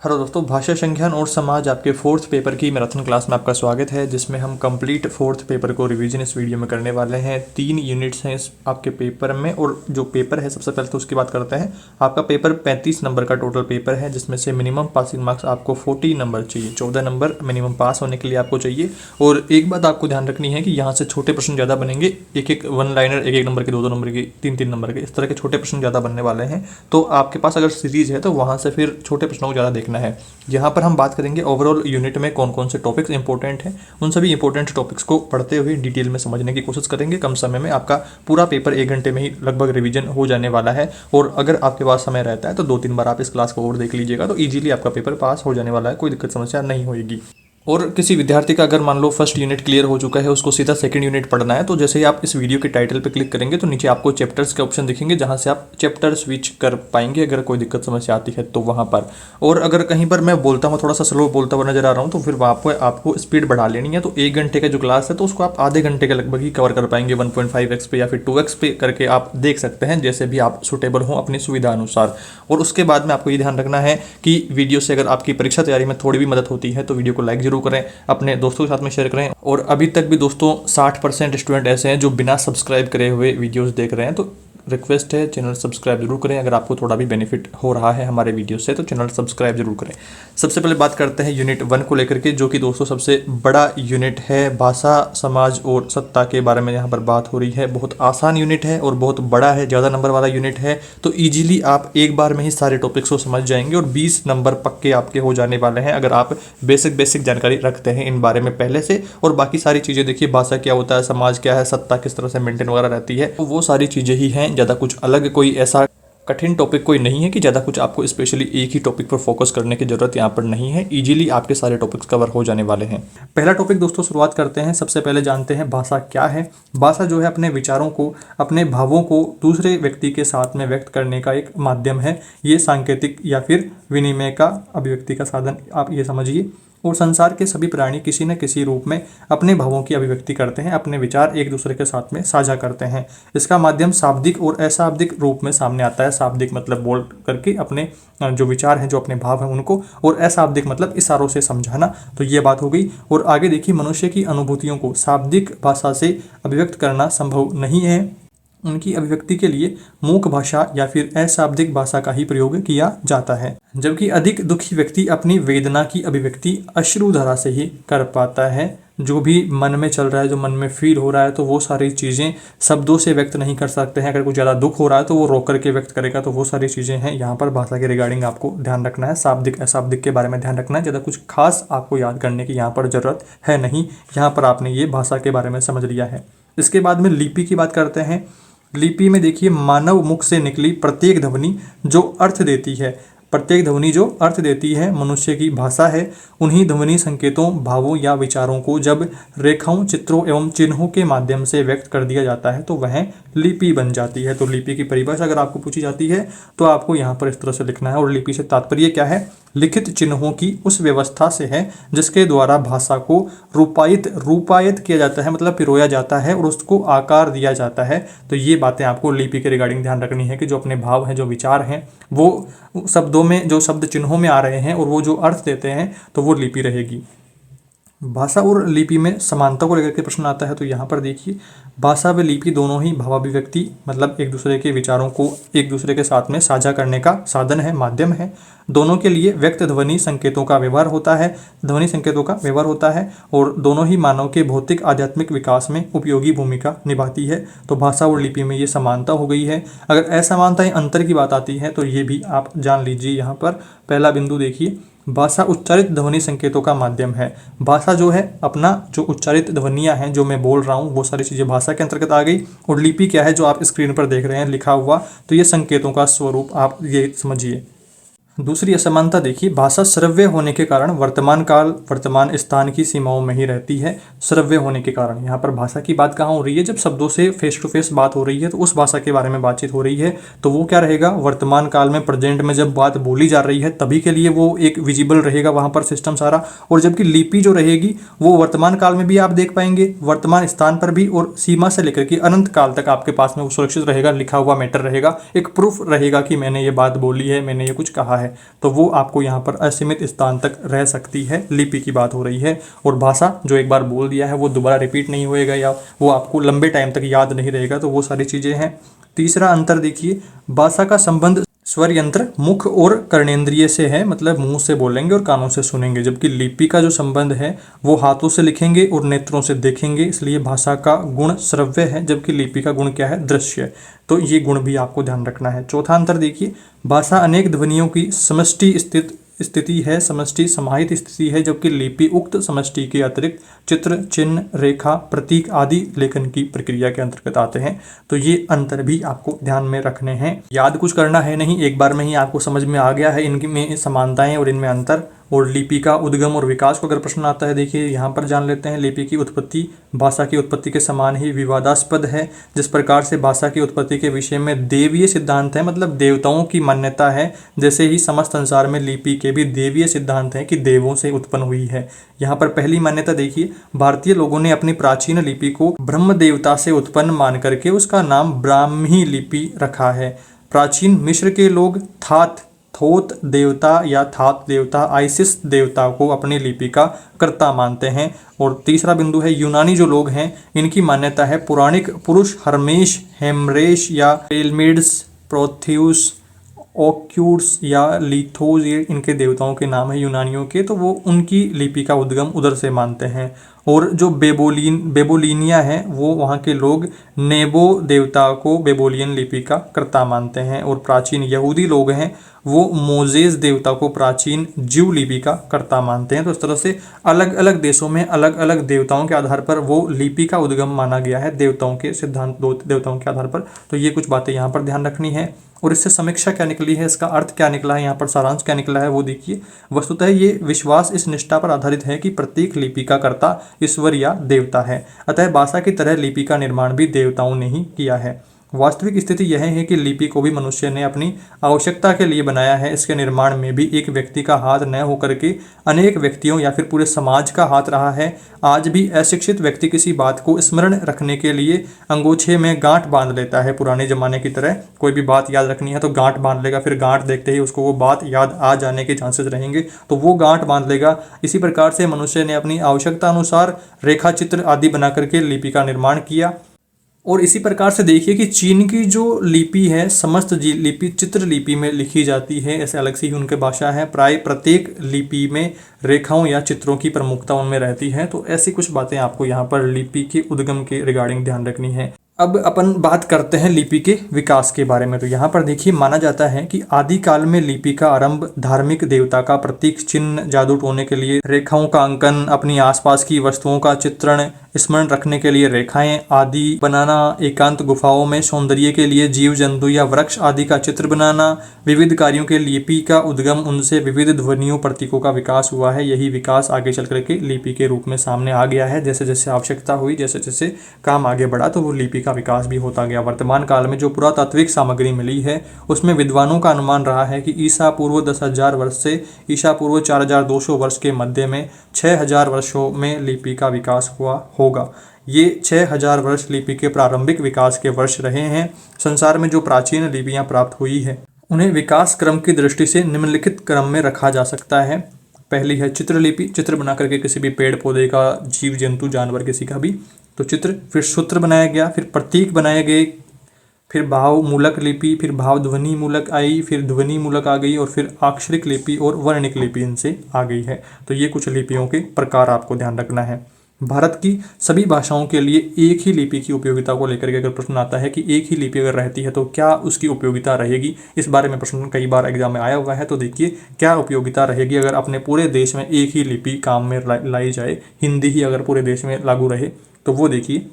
Hello दोस्तों, भाषा संज्ञान और समाज आपके फोर्थ पेपर की मैराथन क्लास में आपका स्वागत है, जिसमें हम कंप्लीट फोर्थ पेपर को रिवीजन इस वीडियो में करने वाले हैं। 3 यूनिट्स हैं इस आपके पेपर में, और जो पेपर है सबसे पहले तो उसकी बात करते हैं। आपका पेपर 35 नंबर का टोटल पेपर है, जिसमें से मिनिमम पासिंग मार्क्स आपको 40 नंबर चाहिए। 14 नंबर मिनिमम पास होने के लिए आपको चाहिए। और एक बात आपको ध्यान रखनी है कि यहाँ से छोटे प्रश्न ज़्यादा बनेंगे, एक वन लाइनर, एक नंबर के, दो नंबर के, तीन नंबर के, इस तरह के छोटे प्रश्न ज़्यादा बनने वाले हैं। तो आपके पास अगर सीरीज है तो वहाँ से फिर छोटे प्रश्नों को ज़्यादा देखना है। यहाँ पर हम बात करेंगे ओवरऑल यूनिट में कौन कौन से टॉपिक्स इंपॉर्टेंट हैं। उन सभी इंपॉर्टेंट टॉपिक्स को पढ़ते हुए डिटेल में समझने की कोशिश करेंगे। कम समय में आपका पूरा पेपर 1 घंटे में ही लगभग रिवीजन हो जाने वाला है। और अगर आपके पास समय रहता है तो 2-3 बार आप इस क्लास को और देख लीजिएगा, तो ईजिली आपका पेपर पास हो जाने वाला है, कोई दिक्कत समस्या नहीं होगी। और किसी विद्यार्थी का अगर मान लो फर्स्ट यूनिट क्लियर हो चुका है, उसको सीधा सेकंड यूनिट पढ़ना है, तो जैसे ही आप इस वीडियो के टाइटल पे क्लिक करेंगे तो नीचे आपको चैप्टर्स के ऑप्शन दिखेंगे, जहां से आप चैप्टर स्विच कर पाएंगे अगर कोई दिक्कत समस्या आती है तो वहां पर। और अगर कहीं पर मैं बोलता हूँ, थोड़ा सा स्लो बोलता हुआ नजर आ रहा हूँ, तो फिर वहाँ पर आपको स्पीड बढ़ा लेनी है। तो 1 घंटे का जो क्लास है तो उसको आप आधे घंटे के लगभग ही कवर कर पाएंगे। 1.5x पे या फिर 2x पे करके आप देख सकते हैं, जैसे भी आप सुटेबल हो अपनी सुविधा अनुसार। और उसके बाद में आपको ये ध्यान रखना है कि वीडियो से अगर आपकी परीक्षा तैयारी में थोड़ी भी मदद होती है तो वीडियो को लाइक जरूर करें, अपने दोस्तों के साथ में शेयर करें। और अभी तक भी दोस्तों 60% स्टूडेंट ऐसे हैं जो बिना सब्सक्राइब करे हुए वीडियोस देख रहे हैं, तो रिक्वेस्ट है चैनल सब्सक्राइब जरूर करें। अगर आपको थोड़ा भी बेनिफिट हो रहा है हमारे वीडियो से तो चैनल सब्सक्राइब जरूर करें। सबसे पहले बात करते हैं यूनिट 1 को लेकर के, जो कि दोस्तों सबसे बड़ा यूनिट है। भाषा, समाज और सत्ता के बारे में यहाँ पर बात हो रही है। बहुत आसान यूनिट है और बहुत बड़ा है, ज़्यादा नंबर वाला यूनिट है। तो ईजिली आप एक बार में ही सारे टॉपिक्स को समझ जाएंगे और 20 नंबर पक्के आपके हो जाने वाले हैं, अगर आप बेसिक जानकारी रखते हैं इन बारे में पहले से। और बाकी सारी चीज़ें देखिए, भाषा क्या होता है, समाज क्या है, सत्ता किस तरह से मेंटेन वगैरह रहती है, तो वो सारी चीज़ें ही हैं। ज़्यादा कुछ अलग कोई ऐसा कठिन टॉपिक कोई नहीं है कि ज़्यादा कुछ आपको स्पेशली एक ही टॉपिक पर फोकस करने की जरूरत यहाँ पर नहीं है। इजीली आपके सारे टॉपिक्स कवर हो जाने वाले हैं। पहला टॉपिक दोस्तों शुरुआत करते हैं। सबसे पहले जानते हैं भाषा क्या है। भाषा जो है अपने विचारों को, अपने भावों को दूसरे व्यक्ति के साथ में व्यक्त करने का एक माध्यम है। ये सांकेतिक या फिर विनिमय का, अभिव्यक्ति का साधन, आप ये समझिए। और संसार के सभी प्राणी किसी न किसी रूप में अपने भावों की अभिव्यक्ति करते हैं, अपने विचार एक दूसरे के साथ में साझा करते हैं। इसका माध्यम शाब्दिक और अशाब्दिक रूप में सामने आता है। शाब्दिक मतलब बोल करके अपने जो विचार हैं, जो अपने भाव हैं उनको, और अशाब्दिक मतलब इशारों से समझाना। तो ये बात हो गई। और आगे देखिए, मनुष्य की अनुभूतियों को शाब्दिक भाषा से अभिव्यक्त करना संभव नहीं है। उनकी अभिव्यक्ति के लिए मूक भाषा या फिर अशाब्दिक भाषा का ही प्रयोग किया जाता है। जबकि अधिक दुखी व्यक्ति अपनी वेदना की अभिव्यक्ति अश्रुधारा से ही कर पाता है। जो भी मन में चल रहा है, जो मन में फील हो रहा है, तो वो सारी चीज़ें शब्दों से व्यक्त नहीं कर सकते हैं। अगर कुछ ज़्यादा दुख हो रहा है तो वो रोक करके व्यक्त करेगा। तो वो सारी चीज़ें हैं यहाँ पर भाषा के रिगार्डिंग आपको ध्यान रखना है। शाब्दिक अशाब्दिक के बारे में ध्यान रखना है। ज़्यादा कुछ खास आपको याद करने की यहाँ पर ज़रूरत है नहीं। यहाँ पर आपने ये भाषा के बारे में समझ लिया है। इसके बाद में लिपि की बात करते हैं। लिपि में देखिए, मानव मुख से निकली प्रत्येक ध्वनि जो अर्थ देती है, प्रत्येक ध्वनि जो अर्थ देती है मनुष्य की भाषा है। उन्हीं ध्वनि संकेतों, भावों या विचारों को जब रेखाओं, चित्रों एवं चिन्हों के माध्यम से व्यक्त कर दिया जाता है तो वह लिपि बन जाती है। तो लिपि की परिभाषा अगर आपको पूछी जाती है तो आपको यहाँ पर इस तरह से लिखना है। और लिपि से तात्पर्य क्या है? लिखित चिन्हों की उस व्यवस्था से है जिसके द्वारा भाषा को रूपायित किया जाता है, मतलब पिरोया जाता है और उसको आकार दिया जाता है। तो ये बातें आपको लिपि के रिगार्डिंग ध्यान रखनी है कि जो अपने भाव हैं, जो विचार हैं, वो शब्दों में, जो शब्द चिन्हों में आ रहे हैं और वो जो अर्थ देते हैं, तो वो लिपि रहेगी। भाषा और लिपि में समानता को लेकर के प्रश्न आता है। तो यहाँ पर देखिए, भाषा व लिपि दोनों ही भावाभिव्यक्ति, मतलब एक दूसरे के विचारों को एक दूसरे के साथ में साझा करने का साधन है, माध्यम है। दोनों के लिए व्यक्त ध्वनि संकेतों का व्यवहार होता है, और दोनों ही मानव के भौतिक आध्यात्मिक विकास में उपयोगी भूमिका निभाती है। तो भाषा और लिपि में ये समानता हो गई है। अगर असमानता या अंतर की बात आती है तो ये भी आप जान लीजिए। यहाँ पर पहला बिंदु देखिए, भाषा उच्चारित ध्वनि संकेतों का माध्यम है। भाषा जो है, अपना जो उच्चारित ध्वनियाँ हैं, जो मैं बोल रहा हूँ, वो सारी चीज़ें भाषा के अंतर्गत आ गई। और लिपि क्या है, जो आप स्क्रीन पर देख रहे हैं लिखा हुआ, तो ये संकेतों का स्वरूप, आप ये समझिए। दूसरी असमानता देखिए, भाषा श्रव्य होने के कारण वर्तमान काल, वर्तमान स्थान की सीमाओं में ही रहती है। श्रव्य होने के कारण, यहाँ पर भाषा की बात कहाँ हो रही है? जब शब्दों से फेस टू फेस बात हो रही है तो उस भाषा के बारे में बातचीत हो रही है, तो वो क्या रहेगा? वर्तमान काल में, प्रेजेंट में जब बात बोली जा रही है तभी के लिए वो एक विजिबल रहेगा वहाँ पर सिस्टम सारा। और जबकि लिपि जो रहेगी वो वर्तमान काल में भी आप देख पाएंगे, वर्तमान स्थान पर भी, और सीमा से लेकर के अनंत काल तक आपके पास में वो सुरक्षित रहेगा, लिखा हुआ मैटर रहेगा, एक प्रूफ रहेगा कि मैंने ये बात बोली है, मैंने ये कुछ कहा है। है, तो वो आपको यहाँ पर असीमित स्थान तक रह सकती है। लिपि की बात हो रही है। और भाषा जो एक बार बोल दिया है वो दोबारा रिपीट नहीं होएगा या वो आपको लंबे टाइम तक याद नहीं रहेगा, तो वो सारी चीज़ें हैं। तीसरा अंतर देखिए, भाषा का संबंध स्वर यंत्र मुख और कर्णेंद्रिय से है, मतलब मुंह से बोलेंगे और कानों से सुनेंगे, जबकि लिपि का जो संबंध है वो हाथों से लिखेंगे और नेत्रों से देखेंगे। इसलिए भाषा का गुण श्रव्य है, जबकि लिपि का गुण क्या है, दृश्य। तो ये गुण भी आपको ध्यान रखना है। चौथा अंतर देखिए, भाषा अनेक ध्वनियों की समष्टि स्थिति है, समष्टि समाहित स्थिति है, जबकि लिपि उक्त समष्टि के अतिरिक्त चित्र, चिन्ह, रेखा, प्रतीक आदि लेखन की प्रक्रिया के अंतर्गत आते हैं। तो ये अंतर भी आपको ध्यान में रखने हैं। याद कुछ करना है नहीं, एक बार में ही आपको समझ में आ गया है इनकी में समानताएं और इनमें अंतर। और लिपि का उद्गम और विकास को अगर प्रश्न आता है, देखिए यहाँ पर जान लेते हैं। लिपि की उत्पत्ति भाषा की उत्पत्ति के समान ही विवादास्पद है। जिस प्रकार से भाषा की उत्पत्ति के विषय में देवीय सिद्धांत है, मतलब देवताओं की मान्यता है, जैसे ही समस्त संसार में लिपि के भी देवीय सिद्धांत हैं कि देवों से उत्पन्न हुई है। यहाँ पर पहली मान्यता देखिए, भारतीय लोगों ने अपनी प्राचीन लिपि को ब्रह्म देवता से उत्पन्न मान करके उसका नाम ब्राह्मी लिपि रखा है। प्राचीन मिस्र के लोग थोत देवता या थात देवता, आइसिस देवता को अपनी लिपि का कर्ता मानते हैं। और तीसरा बिंदु है, यूनानी जो लोग हैं इनकी मान्यता है पौराणिक पुरुष हर्मेश, हेमरेश या पेलमिड्स, प्रोथ्यूस, ओक्यूर्स या लिथोस, ये इनके देवताओं के नाम है यूनानियों के, तो वो उनकी लिपि का उद्गम उधर से मानते हैं। और जो बेबोलिनिया है वो वहाँ के लोग नेबो देवता को बेबोलियन लिपि का कर्ता मानते हैं। और प्राचीन यहूदी लोग हैं वो मोजेस देवता को प्राचीन ज्यू लिपि का कर्ता मानते हैं। तो इस तरह से अलग अलग देशों में अलग अलग देवताओं के आधार पर वो लिपि का उद्गम माना गया है, देवताओं के सिद्धांत, देवताओं के आधार पर। तो ये कुछ बातें यहाँ पर ध्यान रखनी है। और इससे समीक्षा क्या निकली है, इसका अर्थ क्या निकला है, यहाँ पर सारांश क्या निकला है वो देखिए। वस्तुतः ये विश्वास इस निष्ठा पर आधारित है कि प्रत्येक लिपि का कर्ता ईश्वर या देवता है, अतः भाषा की तरह लिपि का निर्माण भी देवताओं ने ही किया है। वास्तविक स्थिति यह है कि लिपि को भी मनुष्य ने अपनी आवश्यकता के लिए बनाया है। इसके निर्माण में भी एक व्यक्ति का हाथ न होकर के अनेक व्यक्तियों या फिर पूरे समाज का हाथ रहा है। आज भी अशिक्षित व्यक्ति किसी बात को स्मरण रखने के लिए अंगोछे में गांठ बांध लेता है। पुराने जमाने की तरह कोई भी बात याद रखनी है तो गांठ बांध लेगा, फिर गांठ देखते ही उसको वो बात याद आ जाने के चांसेस रहेंगे, तो वो गांठ बांध लेगा। इसी प्रकार से मनुष्य ने अपनी आवश्यकता अनुसार रेखा चित्र आदि बना करके लिपि का निर्माण किया। और इसी प्रकार से देखिए कि चीन की जो लिपि है, समस्त लिपि चित्र लिपि में लिखी जाती है, ऐसे अलग से ही उनके भाषा है। प्राय प्रत्येक लिपि में रेखाओं या चित्रों की प्रमुखता उनमें रहती है। तो ऐसी कुछ बातें आपको यहाँ पर लिपि के उद्गम के रिगार्डिंग ध्यान रखनी है। अब अपन बात करते हैं लिपि के विकास के बारे में। तो यहाँ पर देखिए, माना जाता है कि आदिकाल में लिपि का आरंभ धार्मिक देवता का प्रतीक चिन्ह, जादू टोने के लिए रेखाओं का अंकन, अपनी आसपास की वस्तुओं का चित्रण, स्मरण रखने के लिए रेखाएं आदि बनाना, एकांत गुफाओं में सौंदर्य के लिए जीव जंतु या वृक्ष आदि का चित्र बनाना, विविध कार्यों के लिपि का उद्गम, उनसे विविध ध्वनियों प्रतीकों का विकास हुआ है। यही विकास आगे चल करके लिपि के रूप में सामने आ गया है। जैसे जैसे आवश्यकता हुई, जैसे जैसे काम आगे बढ़ा, तो वो लिपि का विकास भी होता गया। वर्तमान काल में जो पुरातात्विक सामग्री मिली है उसमें विद्वानों का अनुमान रहा है कि ईसा पूर्व 10,000 वर्ष से ईसा पूर्व 4,200 वर्ष के मध्य में 6,000 वर्षों में लिपि का विकास हुआ होगा। ये 6,000 वर्ष लिपि के प्रारंभिक विकास के वर्ष रहे हैं। संसार में जो प्राचीन लिपियां प्राप्त हुई है उन्हें विकास क्रम की दृष्टि से निम्नलिखित क्रम में रखा जा सकता है। पहली है चित्रलिपि, चित्र बना करके किसी भी पेड़ पौधे का, जीव जंतु जानवर किसी का भी, तो चित्र। फिर सूत्र बनाया गया, फिर प्रतीक बनाए गए, फिर भाव मूलक लिपि, फिर भाव ध्वनि मूलक आई, फिर ध्वनि मूलक आ गई, और फिर अक्षरिक लिपि और वर्णिक लिपि इनसे आ गई है। तो ये कुछ लिपियों के प्रकार आपको ध्यान रखना है। भारत की सभी भाषाओं के लिए एक ही लिपि की उपयोगिता को लेकर के अगर प्रश्न आता है कि एक ही लिपि अगर रहती है तो क्या उसकी उपयोगिता रहेगी, इस बारे में प्रश्न कई बार एग्जाम में आया हुआ है। तो देखिए क्या उपयोगिता रहेगी अगर अपने पूरे देश में एक ही लिपि काम में लाई जाए, हिंदी ही अगर पूरे देश में लागू रहे, तो वो देखिए।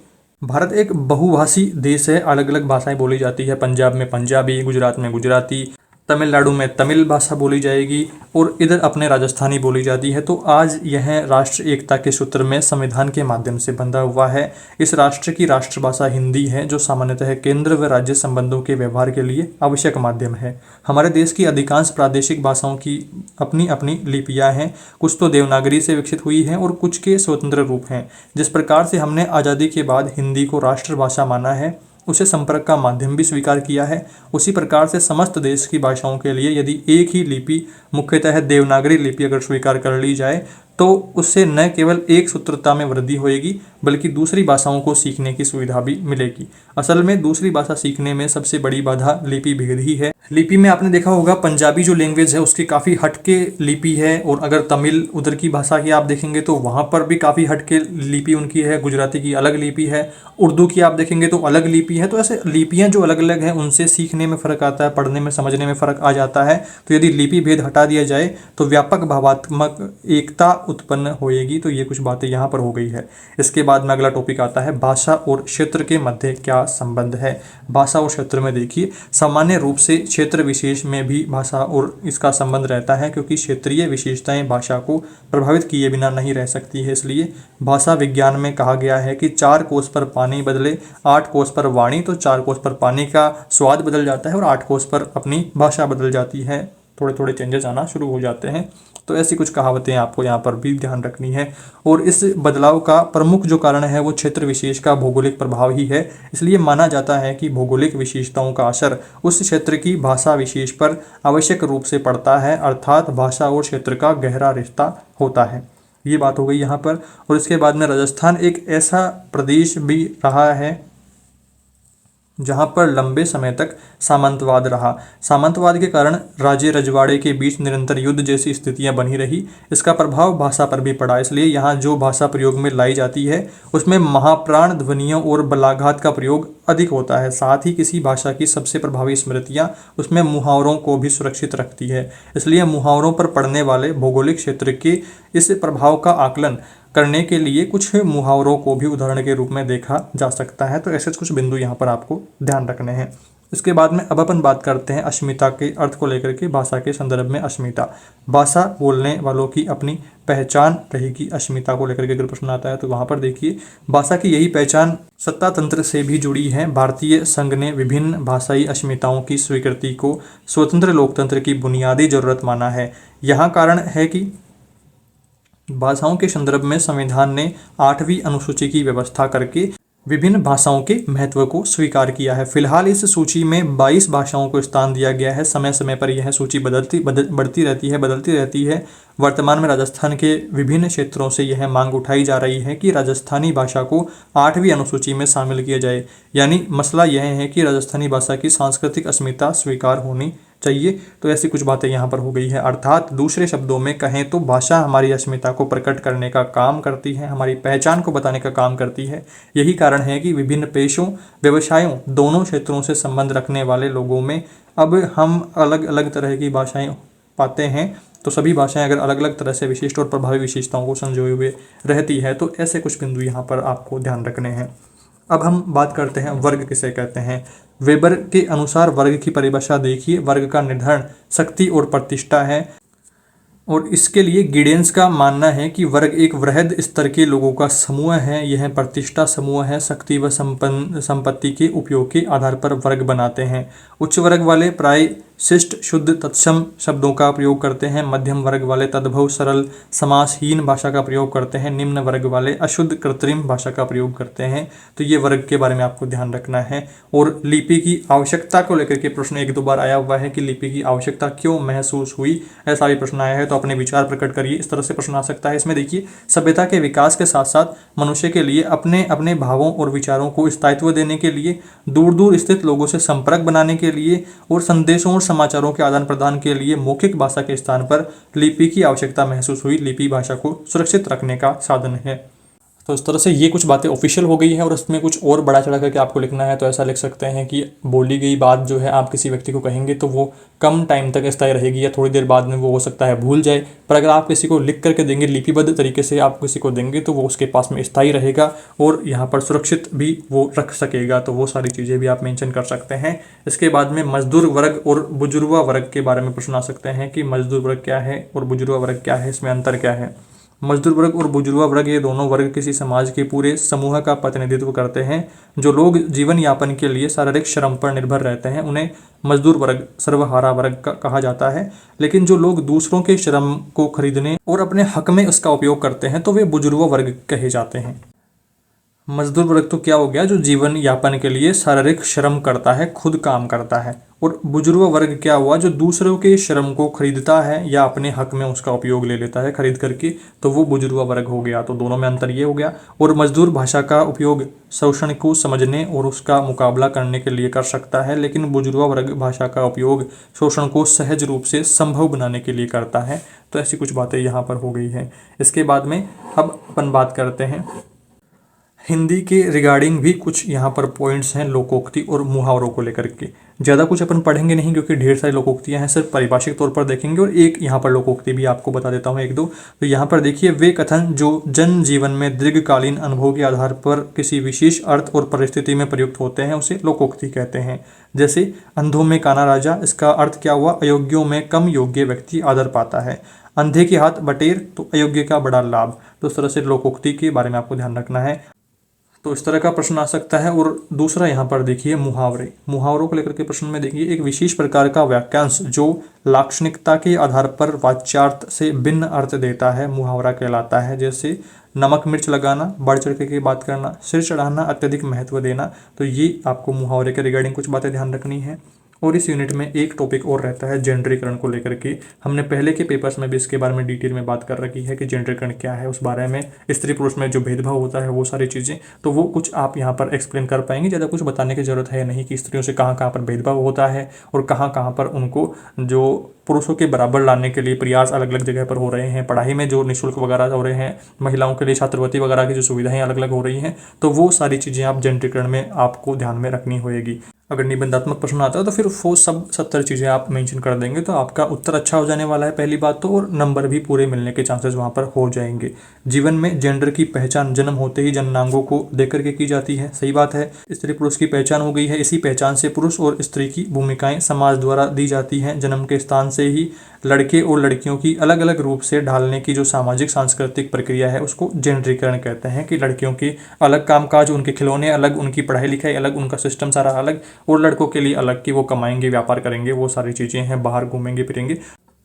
भारत एक बहुभाषी देश है, अलग अलग भाषाएं बोली जाती है। पंजाब में पंजाबी, गुजरात में गुजराती, तमिलनाडु में तमिल भाषा बोली जाएगी, और इधर अपने राजस्थानी बोली जाती है। तो आज यह राष्ट्र एकता के सूत्र में संविधान के माध्यम से बंधा हुआ है। इस राष्ट्र की राष्ट्रभाषा हिंदी है, जो सामान्यतः केंद्र व राज्य संबंधों के व्यवहार के लिए आवश्यक माध्यम है। हमारे देश की अधिकांश प्रादेशिक भाषाओं की अपनी अपनी लिपियाँ हैं। कुछ तो देवनागरी से विकसित हुई हैं और कुछ के स्वतंत्र रूप हैं। जिस प्रकार से हमने आज़ादी के बाद हिंदी को राष्ट्रभाषा माना है, उसे संपर्क का माध्यम भी स्वीकार किया है। उसी प्रकार से समस्त देश की भाषाओं के लिए यदि एक ही लिपि, मुख्यतः देवनागरी लिपि अगर स्वीकार कर ली जाए तो उससे न केवल एक सूत्रता में वृद्धि होएगी बल्कि दूसरी भाषाओं को सीखने की सुविधा भी मिलेगी। असल में दूसरी भाषा सीखने में सबसे बड़ी बाधा लिपि भेद ही है। लिपि में आपने देखा होगा पंजाबी जो लैंग्वेज है उसकी काफ़ी हटके लिपि है, और अगर तमिल उधर की भाषा की आप देखेंगे तो वहाँ पर भी काफ़ी हटके लिपि उनकी है। गुजराती की अलग लिपि है, उर्दू की आप देखेंगे तो अलग लिपि है। तो ऐसे लिपियाँ जो अलग अलग हैं उनसे सीखने में फ़र्क आता है, पढ़ने में समझने में फ़र्क आ जाता है। तो यदि लिपि भेद हटा दिया जाए तो व्यापक भावात्मक एकता उत्पन्न होएगी। तो ये कुछ बातें यहाँ पर हो गई है। इसके बाद में अगला टॉपिक आता है भाषा और क्षेत्र के मध्य क्या संबंध है। भाषा और क्षेत्र में देखिए, सामान्य रूप से क्षेत्र विशेष में भी भाषा और इसका संबंध रहता है, क्योंकि क्षेत्रीय विशेषताएं भाषा को प्रभावित किए बिना नहीं रह सकती है। इसलिए भाषा विज्ञान में कहा गया है कि 4 कोस पर पानी बदले 8 कोस पर वाणी, तो 4 कोस पर पानी का स्वाद बदल जाता है और 8 कोस पर अपनी भाषा बदल जाती है। थोड़े थोड़े चेंजेस आना शुरू हो जाते हैं। तो ऐसी कुछ कहावतें आपको यहाँ पर भी ध्यान रखनी है। और इस बदलाव का प्रमुख जो कारण है वो क्षेत्र विशेष का भौगोलिक प्रभाव ही है। इसलिए माना जाता है कि भौगोलिक विशेषताओं का असर उस क्षेत्र की भाषा विशेष पर आवश्यक रूप से पड़ता है, अर्थात भाषा और क्षेत्र का गहरा रिश्ता होता है। ये बात हो गई यहाँ पर। और इसके बाद में राजस्थान एक ऐसा प्रदेश भी रहा है जहाँ पर लंबे समय तक सामंतवाद रहा। सामंतवाद के कारण राज्य रजवाड़े के बीच निरंतर युद्ध जैसी स्थितियाँ बनी रही। इसका प्रभाव भाषा पर भी पड़ा। इसलिए यहाँ जो भाषा प्रयोग में लाई जाती है उसमें महाप्राण ध्वनियों और बलाघात का प्रयोग अधिक होता है। साथ ही किसी भाषा की सबसे प्रभावी स्मृतियाँ उसमें मुहावरों को भी सुरक्षित रखती है। इसलिए मुहावरों पर पड़ने वाले भौगोलिक क्षेत्र के इस प्रभाव का आकलन करने के लिए कुछ मुहावरों को भी उदाहरण के रूप में देखा जा सकता है। तो ऐसे कुछ बिंदु यहाँ पर आपको ध्यान रखने हैं। इसके बाद में अब अपन बात करते हैं अस्मिता के अर्थ को लेकर के। भाषा के संदर्भ में अस्मिता, भाषा बोलने वालों की अपनी पहचान रहेगी। अस्मिता को लेकर के अगर प्रश्न आता है तो वहाँ पर देखिए, भाषा की यही पहचान सत्ता तंत्र से भी जुड़ी है। भारतीय संघ ने विभिन्न भाषाई अस्मिताओं की स्वीकृति को स्वतंत्र लोकतंत्र की बुनियादी जरूरत माना है। यहाँ कारण है कि भाषाओं के संदर्भ में संविधान ने 8वीं अनुसूची की व्यवस्था करके विभिन्न भाषाओं के महत्व को स्वीकार किया है। फिलहाल इस सूची में 22 भाषाओं को स्थान दिया गया है। समय समय पर यह सूची बदलती रहती है। वर्तमान में राजस्थान के विभिन्न क्षेत्रों से यह मांग उठाई जा रही है कि राजस्थानी भाषा को 8वीं अनुसूची में शामिल किया जाए। यानी मसला यह है कि राजस्थानी भाषा की सांस्कृतिक अस्मिता स्वीकार होनी चाहिए। तो ऐसी कुछ बातें यहाँ पर हो गई है। अर्थात दूसरे शब्दों में कहें तो भाषा हमारी अस्मिता को प्रकट करने का काम करती है, हमारी पहचान को बताने का काम करती है। यही कारण है कि विभिन्न पेशों, व्यवसायों, दोनों क्षेत्रों से संबंध रखने वाले लोगों में अब हम अलग अलग तरह की भाषाएं पाते हैं। तो सभी भाषाएं अगर अलग अलग तरह से विशिष्ट और प्रभावी विशेषताओं को संजोए हुए रहती है तो ऐसे कुछ बिंदु यहाँ पर आपको ध्यान रखने हैं। अब हम बात करते हैं वर्ग किसे कहते हैं। वेबर के अनुसार वर्ग की परिभाषा देखिए, वर्ग का निर्धारण शक्ति और प्रतिष्ठा है। और इसके लिए गिडेंस का मानना है कि वर्ग एक वृहद स्तर के लोगों का समूह है। यह प्रतिष्ठा समूह है, शक्ति व संपत्ति के उपयोग के आधार पर वर्ग बनाते हैं। उच्च वर्ग वाले प्राय शिष्ट, शुद्ध, तत्सम शब्दों का प्रयोग करते हैं। मध्यम वर्ग वाले तद्भव, सरल, समासहीन भाषा का प्रयोग करते हैं। निम्न वर्ग वाले अशुद्ध, कृत्रिम भाषा का प्रयोग करते हैं। तो ये वर्ग के बारे में आपको ध्यान रखना है। और लिपि की आवश्यकता को लेकर के प्रश्न 1-2 बार आया हुआ है कि लिपि की आवश्यकता क्यों महसूस हुई, ऐसा भी प्रश्न आया है। तो अपने विचार प्रकट करिए, इस तरह से प्रश्न आ सकता है। इसमें देखिए, सभ्यता के विकास के साथ साथ मनुष्य के लिए अपने अपने भावों और विचारों को स्थायित्व देने के लिए, दूर दूर स्थित लोगों से संपर्क बनाने के लिए और संदेशों और समाचारों के आदान प्रदान के लिए मौखिक भाषा के स्थान पर लिपि की आवश्यकता महसूस हुई। लिपि भाषा को सुरक्षित रखने का साधन है। तो इस तरह से ये कुछ बातें ऑफिशियल हो गई हैं। और इसमें कुछ और बड़ा चढ़ा करके आपको लिखना है तो ऐसा लिख सकते हैं कि बोली गई बात जो है आप किसी व्यक्ति को कहेंगे तो वो कम टाइम तक स्थायी रहेगी या थोड़ी देर बाद में वो हो सकता है भूल जाए। पर अगर आप किसी को लिख करके देंगे, लिपिबद्ध तरीके से आप किसी को देंगे तो वो उसके पास में स्थायी रहेगा और यहाँ पर सुरक्षित भी वो रख सकेगा। तो वो सारी चीज़ें भी आप मेंशन कर सकते हैं। इसके बाद में मजदूर वर्ग और बुजुर्गा वर्ग के बारे में प्रश्न आ सकते हैं कि मजदूर वर्ग क्या है और बुजुर्गा वर्ग क्या है, इसमें अंतर क्या है। मजदूर वर्ग और बुजुर्गा वर्ग ये दोनों वर्ग किसी समाज के पूरे समूह का प्रतिनिधित्व करते हैं। जो लोग जीवन यापन के लिए शारीरिक श्रम पर निर्भर रहते हैं उन्हें मजदूर वर्ग, सर्वहारा वर्ग कहा जाता है। लेकिन जो लोग दूसरों के श्रम को खरीदने और अपने हक में उसका उपयोग करते हैं तो वे बुजुर्गा वर्ग कहे जाते हैं। मजदूर वर्ग तो क्या हो गया, जो जीवन यापन के लिए शारीरिक श्रम करता है, खुद काम करता है। और बुजुर्ग वर्ग क्या हुआ, जो दूसरों के श्रम को खरीदता है या अपने हक में उसका उपयोग ले लेता है खरीद करके, तो वो बुजुर्ग वर्ग हो गया। तो दोनों में अंतर ये हो गया। और मजदूर भाषा का उपयोग शोषण को समझने और उसका मुकाबला करने के लिए कर सकता है, लेकिन बुजुर्ग वर्ग भाषा का उपयोग शोषण को सहज रूप से संभव बनाने के लिए करता है। तो ऐसी कुछ बातें यहाँ पर हो गई हैं। इसके बाद में अब अपन बात करते हैं हिंदी के रिगार्डिंग भी कुछ यहाँ पर पॉइंट्स हैं लोकोक्ति और मुहावरों को लेकर के। ज़्यादा कुछ अपन पढ़ेंगे नहीं क्योंकि ढेर सारी लोकोक्तियाँ हैं, सिर्फ पारिभाषिक तौर पर देखेंगे। और एक यहाँ पर लोकोक्ति भी आपको बता देता हूँ, एक दो। तो यहाँ पर देखिए, वे कथन जो जन जीवन में दीर्घकालीन अनुभव के आधार पर किसी विशेष अर्थ और परिस्थिति में प्रयुक्त होते हैं उसे लोकोक्ति कहते हैं। जैसे अंधों में काना राजा, इसका अर्थ क्या हुआ, अयोग्यों में कम योग्य व्यक्ति आदर पाता है। अंधे के हाथ बटेर, तो अयोग्य का बड़ा लाभ। तो इस तरह से लोकोक्ति के बारे में आपको ध्यान रखना है। तो इस तरह का प्रश्न आ सकता है। और दूसरा यहाँ पर देखिए मुहावरे। मुहावरों को लेकर के प्रश्न में देखिए, एक विशेष प्रकार का वाक्यांश जो लाक्षणिकता के आधार पर वाच्यार्थ से भिन्न अर्थ देता है मुहावरा कहलाता है। जैसे नमक मिर्च लगाना, बढ़ चढ़ के बात करना, सिर चढ़ाना, अत्यधिक महत्व देना। तो ये आपको मुहावरे के रिगार्डिंग कुछ बातें ध्यान रखनी है। और इस यूनिट में एक टॉपिक और रहता है जेंडरीकरण को लेकर के। हमने पहले के पेपर्स में भी इसके बारे में डिटेल में बात कर रखी है कि जेंडरीकरण क्या है, उस बारे में स्त्री पुरुष में जो भेदभाव होता है वो सारी चीज़ें। तो वो कुछ आप यहाँ पर एक्सप्लेन कर पाएंगे। ज़्यादा कुछ बताने की ज़रूरत है नहीं कि स्त्रियों से कहाँ कहाँ पर भेदभाव होता है और कहाँ कहाँ पर उनको जो पुरुषों के बराबर लाने के लिए प्रयास अलग अलग जगह पर हो रहे हैं। पढ़ाई में जो निःशुल्क वगैरह हो रहे हैं, महिलाओं के लिए छात्रवृत्ति वगैरह की जो सुविधाएं अलग अलग हो रही हैं, तो वो सारी चीज़ें आप जेंडरीकरण में आपको ध्यान में रखनी होएगी। अगर निबंधात्मक प्रश्न आता है तो फिर वो सब 70 चीज़ें आप मेंशन कर देंगे तो आपका उत्तर अच्छा हो जाने वाला है पहली बात तो, और नंबर भी पूरे मिलने के चांसेस वहाँ पर हो जाएंगे। जीवन में जेंडर की पहचान जन्म होते ही जननांगों को देकर के की जाती है, सही बात है। स्त्री पुरुष की पहचान हो गई है, इसी पहचान से पुरुष और स्त्री की भूमिकाएं समाज द्वारा दी जाती हैं। जन्म के स्थान से ही लड़के और लड़कियों की अलग अलग रूप से ढालने की जो सामाजिक सांस्कृतिक प्रक्रिया है उसको जेंडरीकरण कहते हैं। कि लड़कियों के अलग कामकाज, उनके खिलौने अलग, उनकी पढ़ाई लिखाई अलग, उनका सिस्टम सारा अलग, और लड़कों के लिए अलग कि वो कमाएंगे, व्यापार करेंगे, वो सारी चीज़ें हैं, बाहर घूमेंगे फिरेंगे।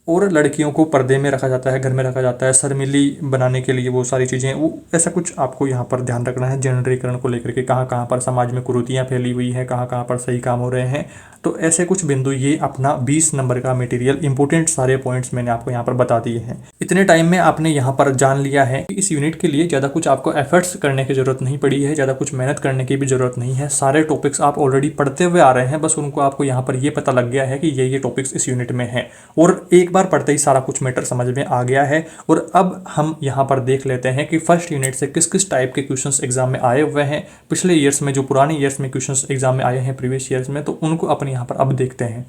और लड़कियों को पर्दे में रखा जाता है, घर में रखा जाता है, शर्मिली बनाने के लिए वो सारी चीज़ें, वो ऐसा कुछ आपको यहाँ पर ध्यान रखना है जेंडरीकरण को लेकर के। कहाँ कहाँ पर समाज में कुरीतियाँ फैली हुई हैं, कहाँ कहाँ पर सही काम हो रहे हैं। तो ऐसे कुछ बिंदु, ये अपना 20 नंबर का मटेरियल, इंपॉर्टेंट सारे पॉइंट्स मैंने आपको यहाँ पर बता दिए हैं। इतने टाइम में आपने यहाँ पर जान लिया है कि इस यूनिट के लिए ज़्यादा कुछ आपको एफर्ट्स करने की ज़रूरत नहीं पड़ी है, ज़्यादा कुछ मेहनत करने की भी ज़रूरत नहीं है। सारे टॉपिक्स आप ऑलरेडी पढ़ते हुए आ रहे हैं, बस उनको आपको यहाँ पर ये पता लग गया है कि ये टॉपिक्स इस यूनिट में हैं, और एक बार पढ़ते ही सारा कुछ मैटर समझ में आ गया है। और अब हम यहाँ पर देख लेते हैं कि फर्स्ट यूनिट से किस किस टाइप के क्वेश्चंस एग्जाम में आए हुए हैं, पिछले ईयर्स में, जो पुराने ईयर्स में क्वेश्चंस एग्जाम में आए हैं प्रीवियस ईयर्स में, तो उनको अपन यहाँ पर अब देखते हैं।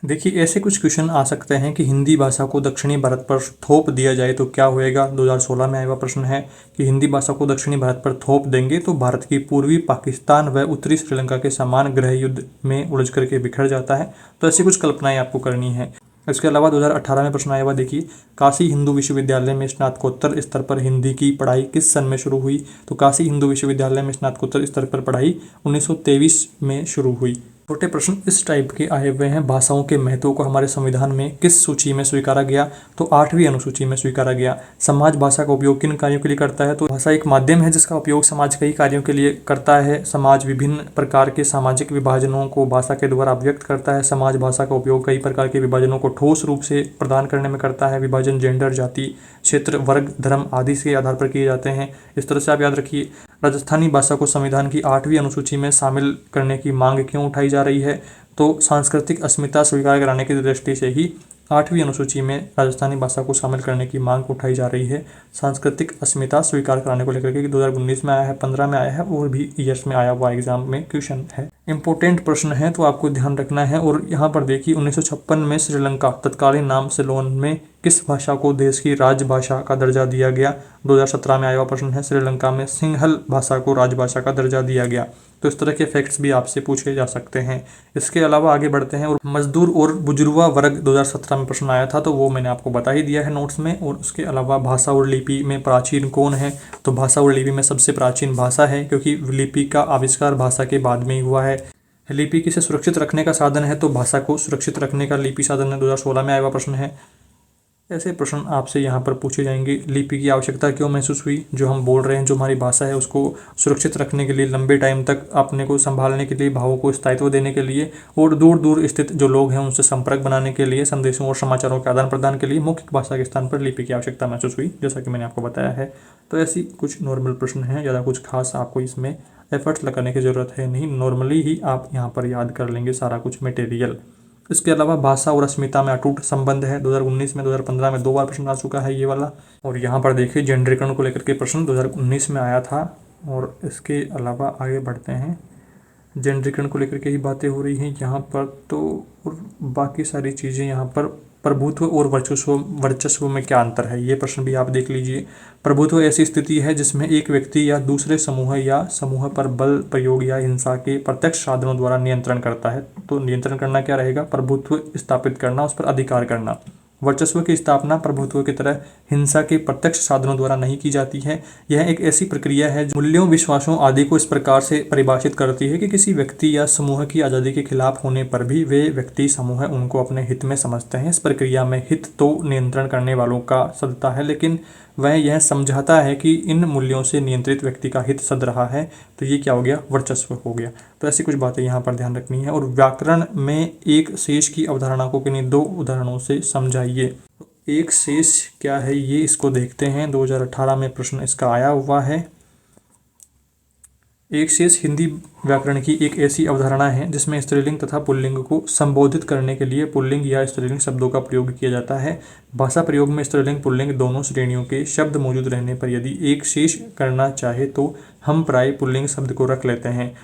देखिए, ऐसे कुछ क्वेश्चन आ सकते हैं कि हिंदी भाषा को दक्षिणी भारत पर थोप दिया जाए तो क्या होएगा। 2016 में आया हुआ प्रश्न है कि हिंदी भाषा को दक्षिणी भारत पर थोप देंगे तो भारत की पूर्वी पाकिस्तान व उत्तरी श्रीलंका के समान गृह युद्ध में उलझ करके बिखर जाता है। तो ऐसी कुछ कल्पनाएं आपको करनी है। इसके अलावा 2018 में प्रश्न आया हुआ, देखिए, काशी हिंदू विश्वविद्यालय में स्नातकोत्तर स्तर पर हिंदी की पढ़ाई किस सन में शुरू हुई। तो काशी हिंदू विश्वविद्यालय में स्नातकोत्तर स्तर पर पढ़ाई 1923 में शुरू हुई। छोटे प्रश्न इस टाइप के आए हुए हैं। भाषाओं के महत्व को हमारे संविधान में किस सूची में स्वीकारा गया। तो 8वीं अनुसूची में स्वीकारा गया। समाज भाषा का उपयोग किन कार्यों के लिए करता है। तो भाषा एक माध्यम है जिसका उपयोग समाज कई कार्यों के लिए करता है। समाज विभिन्न प्रकार के सामाजिक विभाजनों को भाषा के द्वारा व्यक्त करता है। समाज भाषा का उपयोग कई प्रकार के विभाजनों को ठोस रूप से प्रदान करने में करता है। विभाजन जेंडर, जाति, क्षेत्र, वर्ग, धर्म आदि के आधार पर किए जाते हैं। इस तरह से आप याद रखिए। राजस्थानी भाषा को संविधान की 8वीं अनुसूची में शामिल करने की मांग क्यों उठाई जा रही है। तो सांस्कृतिक अस्मिता स्वीकार कराने की दृष्टि से ही 8वीं अनुसूची में राजस्थानी भाषा को शामिल करने की मांग उठाई जा रही है। सांस्कृतिक अस्मिता स्वीकार कराने को लेकर के 2019 में आया है, 15 में आया है, और भी ईयर्स में आया हुआ एग्जाम में क्वेश्चन है। इंपॉर्टेंट प्रश्न है तो आपको ध्यान रखना है। और यहाँ पर देखिए, 1956 में श्रीलंका तत्कालीन नाम सिलोन में किस भाषा को देश की राजभाषा का दर्जा दिया गया। 2017 में आया हुआ प्रश्न है। श्रीलंका में सिंहल भाषा को राजभाषा का दर्जा दिया गया। तो इस तरह के फैक्ट्स भी आपसे पूछे जा सकते हैं। इसके अलावा आगे बढ़ते हैं। और मजदूर और बुजुर्गा वर्ग 2017 में प्रश्न आया था, तो वो मैंने आपको बता ही दिया है नोट्स में। और उसके अलावा भाषा और लिपि में प्राचीन कौन है। तो भाषा और लिपि में सबसे प्राचीन भाषा है, क्योंकि लिपि का आविष्कार भाषा के बाद में ही हुआ है। लिपि किसे सुरक्षित रखने का साधन है। तो भाषा को सुरक्षित रखने का लिपि साधन है। 2016 में आया हुआ प्रश्न है। ऐसे प्रश्न आपसे यहाँ पर पूछे जाएंगे। लिपि की आवश्यकता क्यों महसूस हुई? जो हम बोल रहे हैं, जो हमारी भाषा है, उसको सुरक्षित रखने के लिए, लंबे टाइम तक अपने को संभालने के लिए, भावों को स्थायित्व देने के लिए और दूर दूर स्थित जो लोग हैं उनसे संपर्क बनाने के लिए, संदेशों और समाचारों के आदान प्रदान के लिए मुख्य भाषा के स्थान पर लिपि की आवश्यकता महसूस हुई, जैसा कि मैंने आपको बताया है। तो ऐसी कुछ नॉर्मल प्रश्न हैं, ज़्यादा कुछ खास आपको इसमें एफर्ट्स लगाने की ज़रूरत है नहीं, नॉर्मली ही आप यहाँ पर याद कर लेंगे सारा कुछ मटेरियल। इसके अलावा भाषा और अस्मिता में अटूट संबंध है, 2019 में 2015 में 2 बार प्रश्न आ चुका है ये वाला। और यहाँ पर देखिए जेंडरीकरण को लेकर के प्रश्न 2019 में आया था। और इसके अलावा आगे बढ़ते हैं, जेंडरीकरण को लेकर के ही बातें हो रही हैं यहाँ पर। तो और बाकी सारी चीज़ें यहाँ पर, प्रभुत्व और वर्चस्व में क्या अंतर है, ये प्रश्न भी आप देख लीजिए। प्रभुत्व ऐसी स्थिति है जिसमें एक व्यक्ति या दूसरे समूह या समूह पर बल प्रयोग या हिंसा के प्रत्यक्ष साधनों द्वारा नियंत्रण करता है। तो नियंत्रण करना क्या रहेगा? प्रभुत्व स्थापित करना, उस पर अधिकार करना। वर्चस्व की स्थापना प्रभुत्व की तरह हिंसा के प्रत्यक्ष साधनों द्वारा नहीं की जाती है। यह एक ऐसी प्रक्रिया है जो मूल्यों, विश्वासों आदि को इस प्रकार से परिभाषित करती है कि किसी व्यक्ति या समूह की आज़ादी के खिलाफ होने पर भी वे व्यक्ति समूह उनको अपने हित में समझते हैं। इस प्रक्रिया में हित तो नियंत्रण करने वालों का सदता है, लेकिन वह यह समझाता है कि इन मूल्यों से नियंत्रित व्यक्ति का हित सद रहा है। तो ये क्या हो गया? वर्चस्व हो गया। तो ऐसी कुछ बातें यहाँ पर ध्यान रखनी है। और व्याकरण में एक शेष की अवधारणा को किन्हीं 2 उदाहरणों से समझाइए। एक शेष क्या है ये इसको देखते हैं। 2018 में प्रश्न इसका आया हुआ है। एक शेष हिंदी व्याकरण की एक ऐसी अवधारणा है जिसमें स्त्रीलिंग तथा पुल्लिंग को संबोधित करने के लिए पुल्लिंग या स्त्रीलिंग शब्दों का प्रयोग किया जाता है। भाषा प्रयोग में स्त्रीलिंग पुल्लिंग दोनों श्रेणियों के शब्द मौजूद रहने पर यदि एक शेष करना चाहे तो हम प्राय पुल्लिंग शब्द को रख लेते हैं,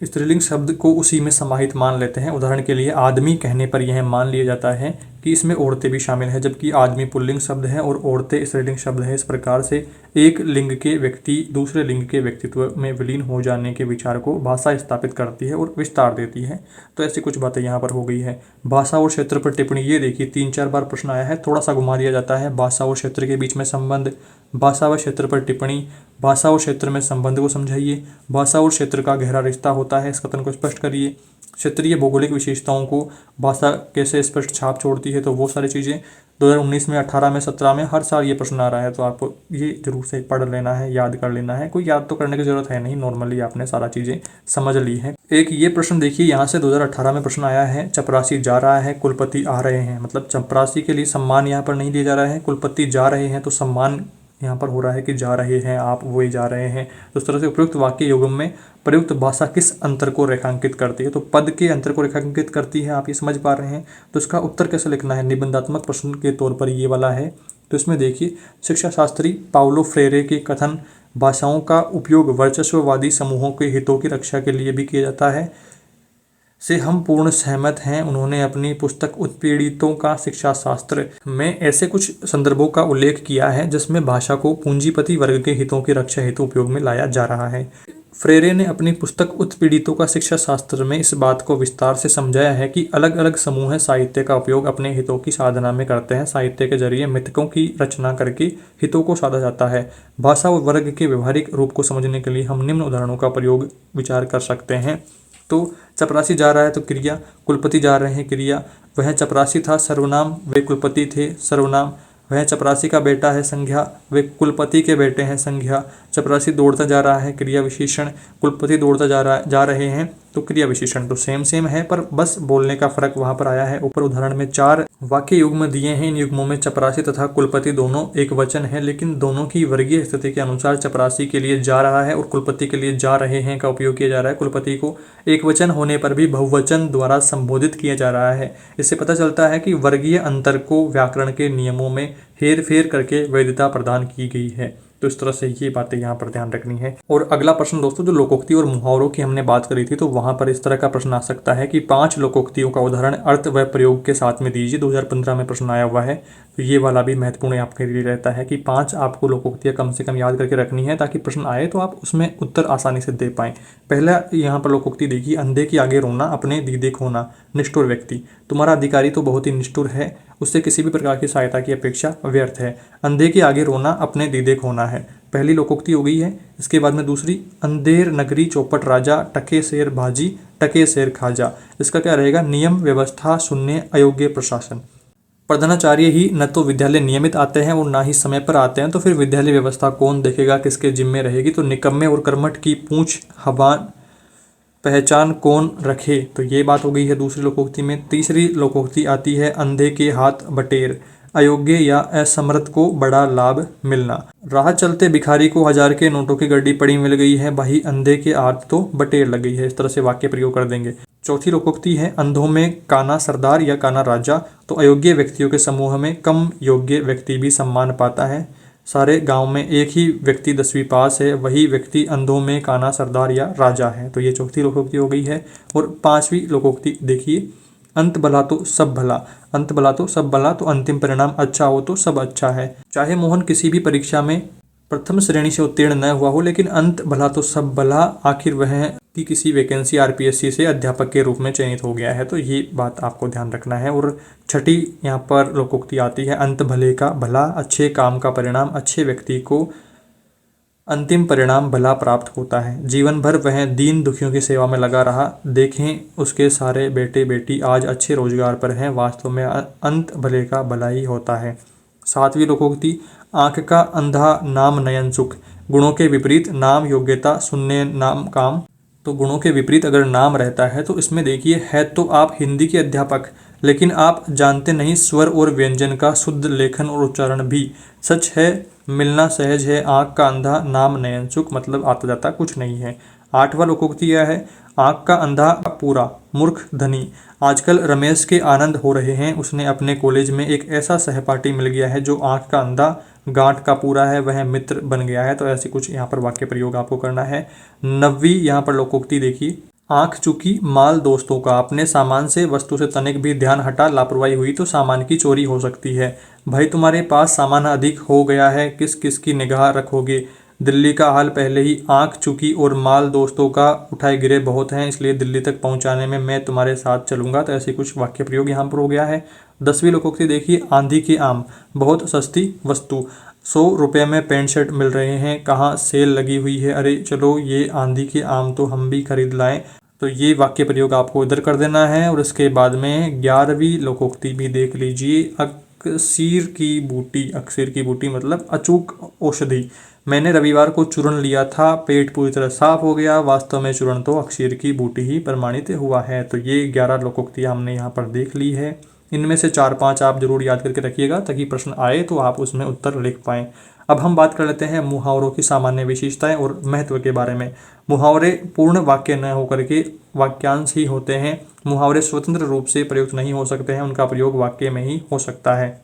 स्त्रीलिंग शब्द को उसी में समाहित मान लेते हैं। उदाहरण के लिए आदमी कहने पर यह मान लिया जाता है कि इसमें औरतें भी शामिल है, जबकि आदमी पुल्लिंग शब्द है और औरतें स्त्रीलिंग शब्द है। इस प्रकार से एक लिंग के व्यक्ति दूसरे लिंग के व्यक्तित्व में विलीन हो जाने के विचार को भाषा स्थापित करती है और विस्तार देती है। तो ऐसी कुछ बातें यहाँ पर हो गई है। भाषा और क्षेत्र पर टिप्पणी, ये देखिए 3-4 बार प्रश्न आया है, थोड़ा सा घुमा दिया जाता है। भाषा और क्षेत्र के बीच में संबंध, भाषा व क्षेत्र पर टिप्पणी, भाषा और क्षेत्र में संबंध को समझाइए, भाषा और क्षेत्र का गहरा रिश्ता होता है, इस कथन को स्पष्ट करिए, क्षेत्रीय भौगोलिक विशेषताओं को भाषा कैसे स्पष्ट छाप छोड़ती है। तो वो सारी चीज़ें 2019 में, 18 में, 17 में हर साल ये प्रश्न आ रहा है। तो आपको ये जरूर से पढ़ लेना है, याद कर लेना है। कोई याद तो करने की जरूरत है नहीं, नॉर्मली आपने सारा चीज़ें समझ ली है। एक ये प्रश्न देखिए, यहाँ से 2018 में प्रश्न आया है, चपरासी जा रहा है, कुलपति आ रहे हैं। मतलब चपरासी के लिए सम्मान यहाँ पर नहीं दिया जा रहा है, कुलपति जा रहे हैं तो सम्मान यहाँ पर हो रहा है कि जा रहे हैं आप, वो ही जा रहे हैं। तो इस तरह से उपयुक्त वाक्य युग्म में प्रयुक्त भाषा किस अंतर को रेखांकित करती है? तो पद के अंतर को रेखांकित करती है, आप ये समझ पा रहे हैं। तो इसका उत्तर कैसे लिखना है? निबंधात्मक प्रश्न के तौर पर ये वाला है। तो इसमें देखिए, शिक्षा शास्त्री पाउलो फ्रेरे के कथन, भाषाओं का उपयोग वर्चस्ववादी समूहों के हितों की रक्षा के लिए भी किया जाता है, से हम पूर्ण सहमत हैं। उन्होंने अपनी पुस्तक उत्पीड़ितों का शिक्षा शास्त्र में ऐसे कुछ संदर्भों का उल्लेख किया है जिसमें भाषा को पूंजीपति वर्ग के हितों की रक्षा हेतु उपयोग में लाया जा रहा है। फ्रेरे ने अपनी पुस्तक उत्पीड़ितों का शिक्षा शास्त्र में इस बात को विस्तार से समझाया है कि अलग अलग समूह साहित्य का उपयोग अपने हितों की साधना में करते हैं। साहित्य के जरिए मिथकों की रचना करके हितों को साधा जाता है। भाषा और वर्ग के व्यवहारिक रूप को समझने के लिए हम निम्न उदाहरणों का प्रयोग विचार कर सकते हैं। तो चपरासी जा रहा है तो क्रिया, कुलपति जा रहे हैं क्रिया, वह चपरासी था सर्वनाम, वे कुलपति थे सर्वनाम, वह चपरासी का बेटा है संज्ञा, वे कुलपति के बेटे हैं संज्ञा, चपरासी दौड़ता जा रहा है क्रिया विशेषण, कुलपति दौड़ता जा रहे हैं तो क्रिया विशेषण। तो सेम है, पर बस बोलने का फर्क वहां पर आया है। ऊपर उदाहरण में 4 वाक्य युग्म दिए हैं। इन युग्मों में चपरासी तथा कुलपति दोनों एक वचन है, लेकिन दोनों की वर्गीय स्थिति के अनुसार चपरासी के लिए जा रहा है और कुलपति के लिए जा रहे हैं का उपयोग किया जा रहा है। कुलपति को एक वचन होने पर भी बहुवचन द्वारा संबोधित किया जा रहा है। इससे पता चलता है कि वर्गीय अंतर को व्याकरण के नियमों में हेर फेर करके वैधता प्रदान की गई है। तो इस तरह से ये बातें यहाँ पर ध्यान रखनी है। और अगला प्रश्न दोस्तों, जो लोकोक्ति और मुहावरों की हमने बात करी थी, तो वहाँ पर इस तरह का प्रश्न आ सकता है कि 5 लोकोक्तियों का उदाहरण अर्थ व प्रयोग के साथ में दीजिए। 2015 में प्रश्न आया हुआ है। तो ये वाला भी महत्वपूर्ण आपके लिए रहता है कि 5 आपको लोकोक्तियाँ कम से कम याद करके रखनी है, ताकि प्रश्न आए तो आप उसमें उत्तर आसानी से दे पाएँ। पहला यहाँ पर लोकोक्ति देखिए, अंधे के आगे रोना, अपने दीदे खोना, निष्ठुर व्यक्ति, तुम्हारा अधिकारी तो बहुत ही निष्ठुर है, उससे किसी भी प्रकार की सहायता की अपेक्षा व्यर्थ है। अंधे के आगे रोना, अपने दीदे खोना है, पहली लोकोक्ति हो गई है। इसके बाद में दूसरी, अंधेर नगरी चौपट राजा, टके शेर भाजी, टके शेर खाजा। इसका क्या रहेगा? नियम व्यवस्था शून्य, अयोग्य प्रशासन। प्रधानाचार्य ही न तो विद्यालय नियमित आते हैं और ना ही समय पर आते हैं, तो फिर विद्यालय व्यवस्था कौन देखेगा, किसके जिम्मे रहेगी। तो निकम्मे और कर्मठ की पूंछ हबान पहचान कौन रखे। तो ये बात हो गई है दूसरी लोकोक्ति में। तीसरी लोकोक्ति आती है अंधे के हाथ बटेर, अयोग्य या असमर्थ को बड़ा लाभ मिलना। राह चलते भिखारी को 1000 के नोटों की गड्डी पड़ी मिल गई है, भाई अंधे के हाथ तो बटेर लग गई है। इस तरह से वाक्य प्रयोग कर देंगे। चौथी लोकोक्ति है अंधों में काना सरदार या काना राजा। तो अयोग्य व्यक्तियों के समूह में कम योग्य व्यक्ति भी सम्मान पाता है। सारे गांव में एक ही व्यक्ति 10वीं पास है, वही व्यक्ति अंधों में काना सरदार या राजा है। तो ये चौथी लोकोक्ति हो गई है। और 5वीं लोकोक्ति देखिए, अंत भला तो सब भला। अंत भला तो सब भला, तो अंतिम परिणाम अच्छा हो तो सब अच्छा है। चाहे मोहन किसी भी परीक्षा में प्रथम श्रेणी से उत्तीर्ण न हुआ हो, लेकिन अंत भला तो सब भला, आखिर वह की किसी वैकेंसी आरपीएससी से अध्यापक के रूप में चयनित हो गया है। तो ये बात आपको ध्यान रखना है। और छठी यहाँ पर लोकोक्ति आती है अंत भले का भला, अच्छे काम का परिणाम, अच्छे व्यक्ति को अंतिम परिणाम भला प्राप्त होता है। जीवन भर वह दीन दुखियों की सेवा में लगा रहा, देखें उसके सारे बेटे बेटी आज अच्छे रोजगार पर हैं, वास्तव में अंत भले का भला ही होता है। 7वीं लोकोक्ति आंख का अंधा नाम नयन सुख, गुणों के विपरीत नाम योग्यता, शून्य नाम काम। तो गुणों के विपरीत अगर नाम रहता है तो इसमें देखिए, है तो आप हिंदी के अध्यापक, लेकिन आप जानते नहीं स्वर और व्यंजन का शुद्ध लेखन और उच्चारण भी। सच है मिलना सहज है, आंख का अंधा नाम नयन सुख, मतलब आता जाता कुछ नहीं है। 8वां लोकोक्ति यह है आंख का अंधा पूरा, मूर्ख धनी। आजकल रमेश के आनंद हो रहे हैं, उसने अपने कॉलेज में एक ऐसा सहपाठी मिल गया है जो आंख का अंधा गांठ का पूरा है, वह मित्र बन गया है। तो ऐसे कुछ यहाँ पर वाक्य प्रयोग आपको करना है। 9वीं यहाँ पर लोकोक्ति देखिए, आंख चूकी माल दोस्तों का, अपने सामान से वस्तु से तनिक भी ध्यान हटा लापरवाही हुई तो सामान की चोरी हो सकती है। भाई तुम्हारे पास सामान अधिक हो गया है, किस किस की निगाह रखोगे। दिल्ली का हाल पहले ही आंख चूकी और माल दोस्तों का उठाए गिरे बहुत हैं, इसलिए दिल्ली तक पहुंचाने में मैं तुम्हारे साथ चलूंगा। तो ऐसे कुछ वाक्य प्रयोग यहाँ पर हो गया है। 10वीं लोकोक्ति देखिए, आंधी के आम, बहुत सस्ती वस्तु, 100 रुपये में पैंट शर्ट मिल रहे हैं, कहाँ सेल लगी हुई है, अरे चलो ये आंधी के आम तो हम भी खरीद लाएं। तो ये वाक्य प्रयोग आपको इधर कर देना है। और इसके बाद में 11वीं लोकोक्ति भी देख लीजिए, अक्सीर की बूटी। अक्सीर की बूटी मतलब अचूक औषधि। मैंने रविवार को चूर्ण लिया था, पेट पूरी तरह साफ हो गया, वास्तव में चूर्ण तो अक्सीर की बूटी ही प्रमाणित हुआ है। तो ये 11 लोकोक्ति हमने यहाँ पर देख ली है। इनमें से 4-5 आप जरूर याद करके रखिएगा ताकि प्रश्न आए तो आप उसमें उत्तर लिख पाएं। अब हम बात कर लेते हैं मुहावरों की सामान्य विशेषताएं और महत्व के बारे में। मुहावरे पूर्ण वाक्य न होकर के वाक्यांश ही होते हैं। मुहावरे स्वतंत्र रूप से प्रयुक्त नहीं हो सकते हैं, उनका प्रयोग वाक्य में ही हो सकता है।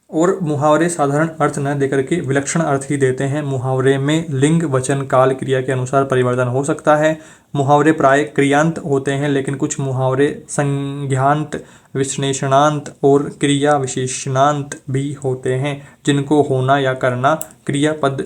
और मुहावरे साधारण अर्थ न देकर के विलक्षण अर्थ ही देते हैं। मुहावरे में लिंग वचन काल क्रिया के अनुसार परिवर्तन हो सकता है। मुहावरे प्राय क्रियांत होते हैं, लेकिन कुछ मुहावरे संज्ञांत, विश्लेषणांत और क्रिया विशेषणांत भी होते हैं, जिनको होना या करना क्रियापद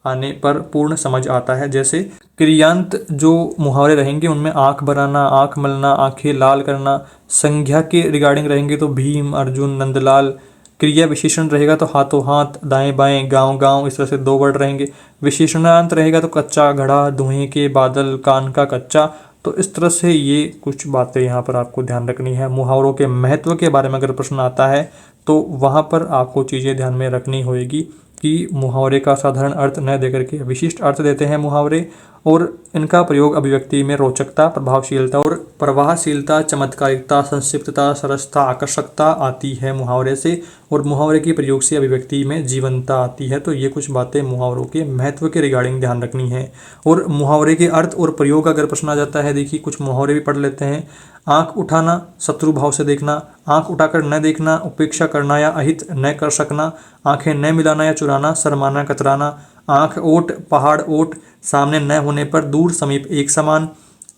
आने पर पूर्ण समझ आता है। जैसे क्रियांत जो मुहावरे रहेंगे उनमें आंख भराना, आंख मलना, आंखें लाल करना। संज्ञा के रिगार्डिंग रहेंगे तो भीम, अर्जुन, नंदलाल। क्रिया विशेषण रहेगा तो हाथों हाथ, दाएं बाएं, गांव गांव, इस तरह से 2 वर्ड रहेंगे। विशेषणांत रहेगा तो कच्चा घड़ा, धुएं के बादल, कान का कच्चा। तो इस तरह से ये कुछ बातें यहाँ पर आपको ध्यान रखनी है। मुहावरों के महत्व के बारे में अगर प्रश्न आता है तो वहाँ पर आपको चीज़ें ध्यान में रखनी होगी कि मुहावरे का साधारण अर्थ न देकर के विशिष्ट अर्थ देते हैं मुहावरे, और इनका प्रयोग अभिव्यक्ति में रोचकता, प्रभावशीलता और प्रवाहशीलता, चमत्कारिकता, संक्षिप्तता, सरसता, आकर्षकता आती है मुहावरे से, और मुहावरे के प्रयोग से अभिव्यक्ति में जीवंतता आती है। तो ये कुछ बातें मुहावरों के महत्व के रिगार्डिंग ध्यान रखनी है। और मुहावरे के अर्थ और प्रयोग अगर प्रश्न आ जाता है, देखिए कुछ मुहावरे भी पढ़ लेते हैं। आंख उठाना, शत्रु भाव से देखना। आंख उठाकर न देखना, उपेक्षा करना या अहित न कर सकना। आंखें न मिलाना या चुराना, शर्माना, कतराना। आंख ओट, पहाड़ ओट, सामने न होने पर दूर समीप एक समान।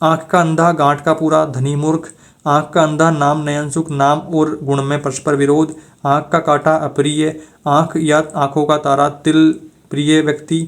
आंख का अंधा, गांठ का पूरा, धनी मूर्ख। आंख का अंधा, नाम नयन सुख, नाम और गुण में परस्पर विरोध। आंख का काटा, अप्रिय। आंख या आंखों का तारा, तिल, प्रिय व्यक्ति।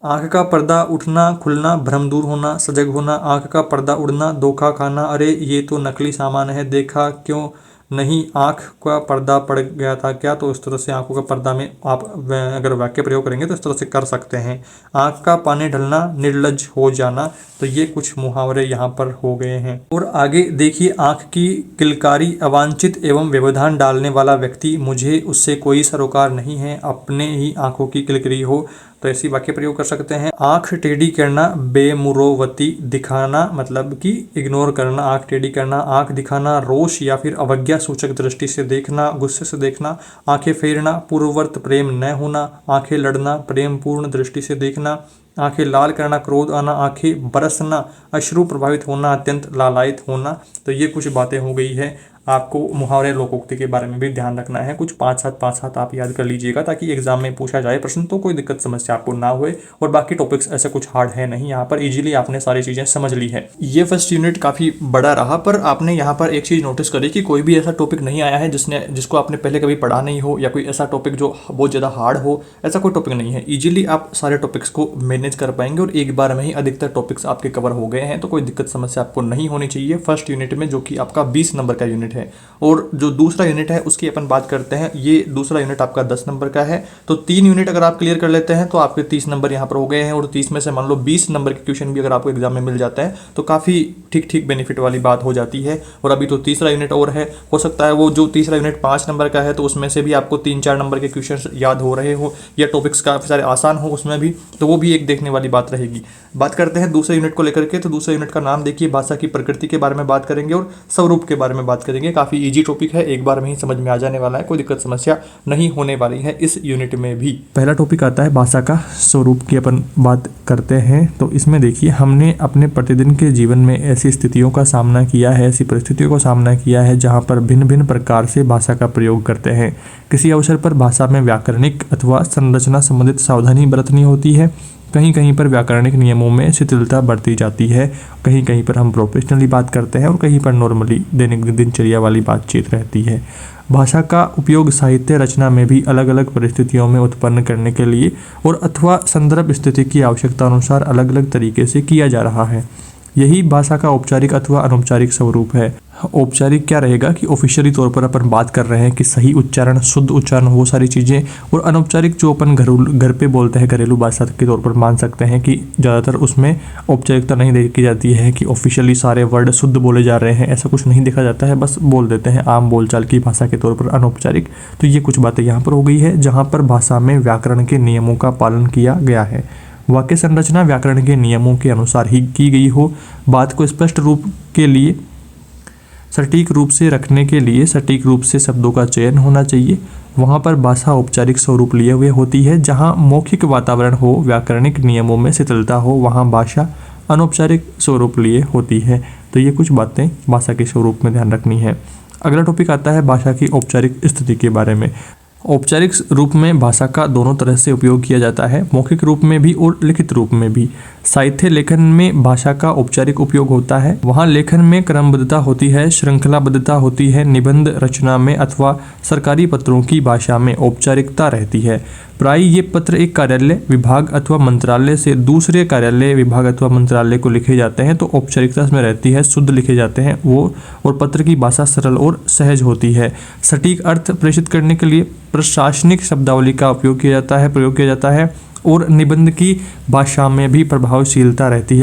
आंख का पर्दा, उठना, खुलना, भ्रम दूर होना, सजग होना। आंख का पर्दा उड़ना, धोखा खाना, अरे ये तो नकली सामान है, देखा क्यों नहीं आँख का पर्दा पड़ गया था क्या, तो इस तरह से आंखों का पर्दा में आप अगर वाक्य प्रयोग करेंगे तो इस तरह से कर सकते हैं। आँख का पानी ढलना, निर्लज हो जाना, तो ये कुछ मुहावरे यहाँ पर हो गए हैं। और आगे देखिए, आँख की किलकारी अवांछित एवं व्यवधान डालने वाला व्यक्ति, मुझे उससे कोई सरोकार नहीं है, अपने ही आँखों की किलकरी हो, तो ऐसी वाक्य प्रयोग कर सकते हैं। आंख टेढ़ी करना, बेमुरोवती दिखाना, मतलब कि इग्नोर करना, आंख टेढ़ी करना, आंख दिखाना, रोष या फिर अवज्ञा सूचक दृष्टि से देखना, गुस्से से देखना, आंखें फेरना, पूर्ववर्त प्रेम न होना, आंखें लड़ना, प्रेम पूर्ण दृष्टि से देखना, आंखें लाल करना, क्रोध आना, आंखें बरसना, अश्रु प्रभावित होना, अत्यंत लालायित होना, तो ये कुछ बातें हो गई है। आपको मुहावरे लोकोक्ति के बारे में भी ध्यान रखना है, कुछ 5-7 आप याद कर लीजिएगा ताकि एग्जाम में पूछा जाए प्रश्न तो कोई दिक्कत समस्या आपको ना होए। और बाकी टॉपिक्स ऐसे कुछ हार्ड है नहीं, यहाँ पर इजीली आपने सारी चीज़ें समझ ली है। ये फर्स्ट यूनिट काफ़ी बड़ा रहा, पर आपने यहाँ पर एक चीज़ नोटिस करी कि कोई भी ऐसा टॉपिक नहीं आया है जिसको आपने पहले कभी पढ़ा नहीं हो, या कोई ऐसा टॉपिक जो बहुत ज़्यादा हार्ड हो, ऐसा कोई टॉपिक नहीं है। ईजिली आप सारे टॉपिक्स को मैनेज कर पाएंगे और एक बार में ही अधिकतर टॉपिक्स आपके कवर हो गए हैं, तो कोई दिक्कत समस्या आपको नहीं होनी चाहिए फर्स्ट यूनिट में, जो कि आपका 20 नंबर का यूनिट है। और जो दूसरा यूनिट है उसकी अपन बात करते हैं। ये दूसरा यूनिट आपका 10 नंबर का है, तो 3 यूनिट अगर आप क्लियर कर लेते हैं तो आपके 30 नंबर यहाँ पर हो गए हैं। और 30 में से मान लो 20 नंबर के क्वेश्चन भी अगर आपको एग्जाम में मिल जाता है तो काफ़ी ठीक बेनिफिट वाली बात हो जाती है। और अभी तो तीसरा यूनिट और है, हो सकता है वो जो तीसरा यूनिट 5 नंबर का है तो उसमें से भी आपको 3-4 नंबर के क्वेश्चन याद हो रहे हो, या टॉपिक्स काफ़ी सारे आसान हो उसमें भी, तो वो भी एक देखने वाली बात रहेगी। बात करते हैं दूसरे यूनिट को लेकर के, तो दूसरे यूनिट का नाम देखिए, भाषा की प्रकृति के बारे में बात करेंगे और स्वरूप के बारे में बात करेंगे। काफ़ी ईजी टॉपिक है, एक बार में ही समझ में आ जाने वाला है, कोई दिक्कत समस्या नहीं होने वाली है इस यूनिट में भी। पहला टॉपिक आता है भाषा का स्वरूप की अपन बात करते हैं। तो इसमें देखिए, हमने अपने प्रतिदिन के जीवन में ऐसी स्थितियों का सामना किया है, ऐसी परिस्थितियों का सामना किया है जहाँ पर भिन्न भिन्न प्रकार से भाषा का प्रयोग करते हैं। किसी अवसर पर भाषा में व्याकरणिक अथवा संरचना संबंधित सावधानी बरतनी होती है, कहीं कहीं पर व्याकरणिक नियमों में शिथिलता बरती जाती है, कहीं कहीं पर हम प्रोफेशनली बात करते हैं और कहीं पर नॉर्मली दैनिक दिनचर्या वाली बातचीत रहती है। भाषा का उपयोग साहित्य रचना में भी अलग अलग परिस्थितियों में उत्पन्न करने के लिए और अथवा संदर्भ स्थिति की आवश्यकता अनुसार अलग अलग तरीके से किया जा रहा है। यही भाषा का औपचारिक अथवा अनौपचारिक स्वरूप है। औपचारिक क्या रहेगा कि ऑफिशियली तौर पर अपन बात कर रहे हैं कि सही उच्चारण, शुद्ध उच्चारण, वो सारी चीज़ें। और अनौपचारिक जो अपन घर पे बोलते हैं, घरेलू भाषा के तौर पर मान सकते हैं कि ज़्यादातर उसमें औपचारिकता नहीं देखी जाती है कि ऑफिशियली सारे वर्ड शुद्ध बोले जा रहे हैं, ऐसा कुछ नहीं देखा जाता है, बस बोल देते हैं आम बोलचाल की भाषा के तौर पर अनौपचारिक। तो ये कुछ बातें यहाँ पर हो गई है जहाँ पर भाषा में व्याकरण के नियमों का पालन किया गया है। वाक्य संरचना व्याकरण के नियमों के अनुसार ही की गई हो। बात को स्पष्ट रूप के लिए, सटीक रूप से रखने के लिए सटीक रूप से शब्दों का चयन होना चाहिए। वहाँ पर भाषा औपचारिक स्वरूप लिए हुए होती है। जहाँ मौखिक वातावरण हो, व्याकरणिक नियमों में शिथिलता हो, वहाँ भाषा अनौपचारिक स्वरूप लिए होती है। तो ये कुछ बातें भाषा के स्वरूप में ध्यान रखनी है। अगला टॉपिक आता है भाषा की औपचारिक स्थिति के बारे में। औपचारिक रूप में भाषा का दोनों तरह से उपयोग किया जाता है, मौखिक रूप में भी और लिखित रूप में भी। साहित्य लेखन में भाषा का औपचारिक उपयोग होता है। वहाँ लेखन में क्रमबद्धता होती है, श्रृंखलाबद्धता होती है। निबंध रचना में अथवा सरकारी पत्रों की भाषा में औपचारिकता रहती है। प्राय ये पत्र एक कार्यालय, विभाग अथवा मंत्रालय से दूसरे कार्यालय, विभाग अथवा मंत्रालय को लिखे जाते हैं, तो औपचारिकता इसमें रहती है, शुद्ध लिखे जाते हैं वो। और पत्र की भाषा सरल और सहज होती है। सटीक अर्थ प्रेषित करने के लिए प्रशासनिक शब्दावली का उपयोग किया जाता है, प्रयोग किया जाता है। और निबंध की भाषा में भी प्रभावशीलता रहती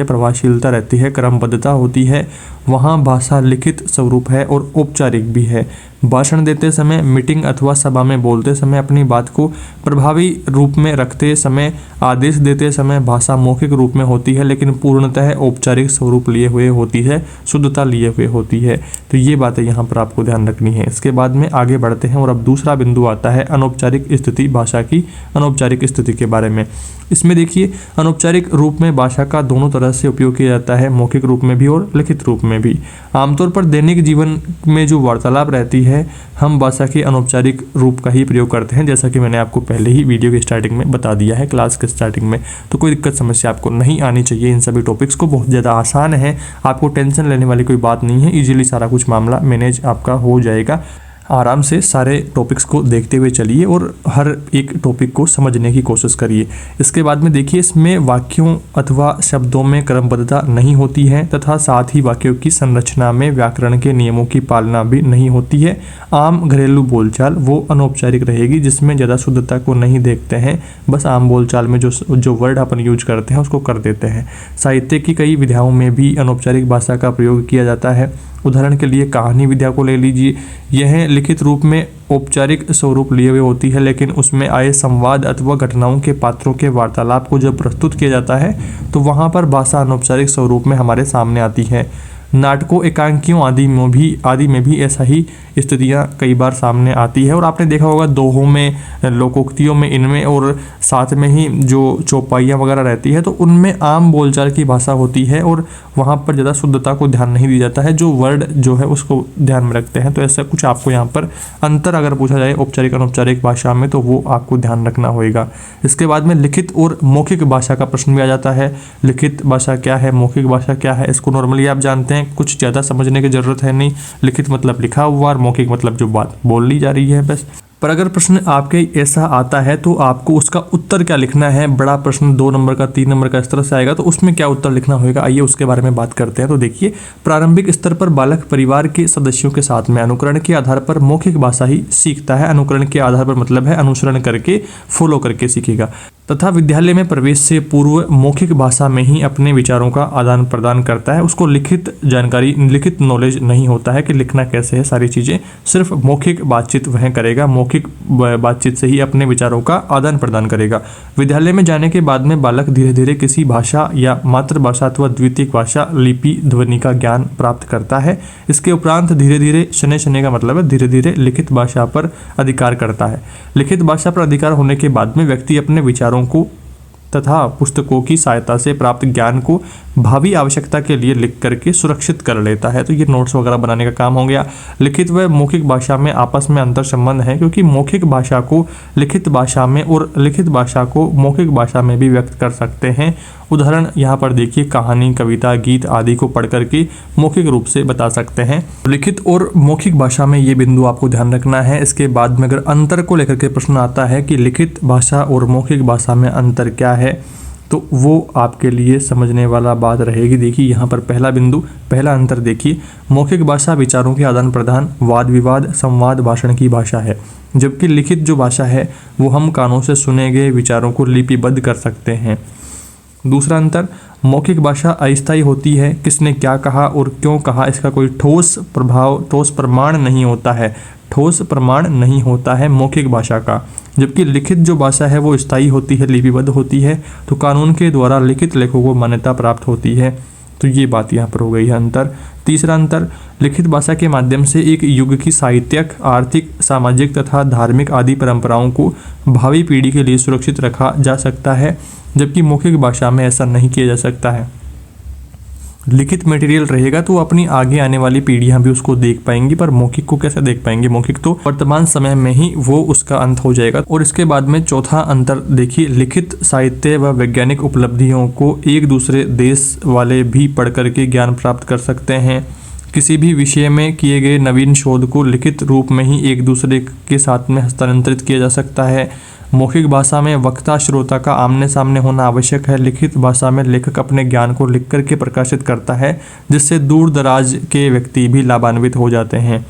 है, क्रमबद्धता होती है। वहाँ भाषा लिखित स्वरूप है और औपचारिक भी है। भाषण देते समय, मीटिंग अथवा सभा में बोलते समय, अपनी बात को प्रभावी रूप में रखते समय, आदेश देते समय भाषा मौखिक रूप में होती है, लेकिन पूर्णतः औपचारिक स्वरूप लिए हुए होती है, शुद्धता लिए हुए होती है। तो ये बातें यहाँ पर आपको ध्यान रखनी है। इसके बाद में आगे बढ़ते हैं और अब दूसरा बिंदु आता है अनौपचारिक स्थिति, भाषा की अनौपचारिक स्थिति के बारे में। इसमें देखिए, अनौपचारिक रूप में भाषा का दोनों तरह से उपयोग किया जाता है, मौखिक रूप में भी और लिखित रूप में भी। आमतौर पर दैनिक जीवन में जो वार्तालाप रहती है, हम भाषा के अनौपचारिक रूप का ही प्रयोग करते हैं, जैसा कि मैंने आपको पहले ही वीडियो के स्टार्टिंग में बता दिया है, क्लास के स्टार्टिंग में। तो कोई दिक्कत समस्या आपको नहीं आनी चाहिए। इन सभी टॉपिक्स को बहुत ज़्यादा आसान है, आपको टेंशन लेने वाली कोई बात नहीं है। ईजिली सारा कुछ मामला मैनेज आपका हो जाएगा। आराम से सारे टॉपिक्स को देखते हुए चलिए और हर एक टॉपिक को समझने की कोशिश करिए। इसके बाद में देखिए, इसमें वाक्यों अथवा शब्दों में क्रमबद्धता नहीं होती है तथा साथ ही वाक्यों की संरचना में व्याकरण के नियमों की पालना भी नहीं होती है। आम घरेलू बोलचाल वो अनौपचारिक रहेगी जिसमें ज़्यादा शुद्धता को नहीं देखते हैं, बस आम बोलचाल में जो वर्ड अपन यूज करते हैं उसको कर देते हैं। साहित्य की कई विधाओं में भी अनौपचारिक भाषा का प्रयोग किया जाता है। उदाहरण के लिए कहानी विधा को ले लीजिए, यह लिखित रूप में औपचारिक स्वरूप लिए हुए होती है, लेकिन उसमें आए संवाद अथवा घटनाओं के पात्रों के वार्तालाप को जब प्रस्तुत किया जाता है तो वहाँ पर भाषा अनौपचारिक स्वरूप में हमारे सामने आती है। नाटकों, एकांकियों आदि में भी ऐसा ही स्थितियाँ कई बार सामने आती है। और आपने देखा होगा दोहों में, लोकोक्तियों में, इनमें और साथ में ही जो चौपाइयाँ वगैरह रहती है तो उनमें आम बोलचाल की भाषा होती है और वहाँ पर ज़्यादा शुद्धता को ध्यान नहीं दिया जाता है, जो वर्ड जो है उसको ध्यान में रखते हैं। तो ऐसा कुछ आपको यहाँ पर अंतर अगर पूछा जाए औपचारिक अनौपचारिक भाषा में तो वो आपको ध्यान रखना होगा। इसके बाद में लिखित और मौखिक भाषा का प्रश्न भी आ जाता है। लिखित भाषा क्या है, मौखिक भाषा क्या है, इसको नॉर्मली आप जानते हैं, कुछ ज़्यादा समझने की ज़रूरत है नहीं। लिखित मतलब लिखा हुआ और मौखिक मतलब जो बात बोल ली जा रही है बस। पर अगर प्रश्न आपके ऐसा आता है तो आपको उसका उत्तर क्या लिखना है। बड़ा प्रश्न 2 नंबर का, 3 नंबर का इस तरह से आएगा तो उसमें क्या उत्तर लिखना होगा, आइए उसके बारे में बात करते हैं। तो देखिए, प्रारंभिक स्तर पर बालक परिवार के सदस्यों के साथ में अनुकरण के आधार पर मौखिक भाषा ही सीखता है। अनुकरण के आधार पर मतलब है अनुसरण करके, फॉलो करके सीखेगा, तथा विद्यालय में प्रवेश से पूर्व मौखिक भाषा में ही अपने विचारों का आदान प्रदान करता है। उसको लिखित जानकारी, लिखित नॉलेज नहीं होता है कि लिखना कैसे है, सारी चीज़ें सिर्फ मौखिक बातचीत वह करेगा, मौखिक बातचीत से ही अपने विचारों का आदान प्रदान करेगा। विद्यालय में जाने के बाद में बालक धीरे धीरे किसी भाषा या मातृभाषा अथवा द्वितीय भाषा, लिपि, ध्वनि का ज्ञान प्राप्त करता है। इसके उपरांत धीरे धीरे, शनै का मतलब है धीरे धीरे, लिखित भाषा पर अधिकार करता है। लिखित भाषा पर अधिकार होने के बाद में व्यक्ति अपने विचारों को तथा पुस्तकों की सहायता से प्राप्त ज्ञान को भावी आवश्यकता के लिए लिख करके सुरक्षित कर लेता है। तो ये नोट्स वगैरह बनाने का काम हो गया। लिखित व मौखिक भाषा में आपस में अंतर संबंध है, क्योंकि मौखिक भाषा को लिखित भाषा में और लिखित भाषा को मौखिक भाषा में भी व्यक्त कर सकते हैं। उदाहरण यहाँ पर देखिए, कहानी, कविता, गीत आदि को पढ़ करके मौखिक रूप से बता सकते हैं। लिखित और मौखिक भाषा में ये बिंदु आपको ध्यान रखना है। इसके बाद में अगर अंतर को लेकर के प्रश्न आता है कि लिखित भाषा और मौखिक भाषा में अंतर क्या है, तो वो आपके लिए समझने वाला बात रहेगी। देखिए यहाँ पर पहला बिंदु, पहला अंतर देखिए, मौखिक भाषा विचारों के आदान प्रदान, वाद विवाद, संवाद, भाषण की भाषा है, जबकि लिखित जो भाषा है वो हम कानों से सुने गए विचारों को लिपिबद्ध कर सकते हैं। दूसरा अंतर, मौखिक भाषा अस्थायी होती है, किसने क्या कहा और क्यों कहा इसका कोई ठोस प्रमाण नहीं होता है, ठोस प्रमाण नहीं होता है मौखिक भाषा का। जबकि लिखित जो भाषा है वो स्थायी होती है, लिपिबद्ध होती है, तो कानून के द्वारा लिखित लेखों को मान्यता प्राप्त होती है। तो ये बात यहाँ पर हो गई है अंतर। तीसरा अंतर, लिखित भाषा के माध्यम से एक युग की साहित्यिक, आर्थिक, सामाजिक तथा धार्मिक आदि परंपराओं को भावी पीढ़ी के लिए सुरक्षित रखा जा सकता है, जबकि मौखिक भाषा में ऐसा नहीं किया जा सकता है। लिखित मटेरियल रहेगा तो अपनी आगे आने वाली पीढ़ियां भी उसको देख पाएंगी, पर मौखिक को कैसे देख पाएंगे, मौखिक तो वर्तमान समय में ही वो उसका अंत हो जाएगा। और इसके बाद में चौथा अंतर देखिए, लिखित साहित्य व वैज्ञानिक उपलब्धियों को एक दूसरे देश वाले भी पढ़ करके ज्ञान प्राप्त कर सकते हैं। किसी भी विषय में किए गए नवीन शोध को लिखित रूप में ही एक दूसरे के साथ में हस्तांतरित किया जा सकता है। मौखिक भाषा में वक्ता श्रोता का आमने सामने होना आवश्यक है। लिखित भाषा में लेखक अपने ज्ञान को लिख करके प्रकाशित करता है, जिससे दूर दराज के व्यक्ति भी लाभान्वित हो जाते हैं।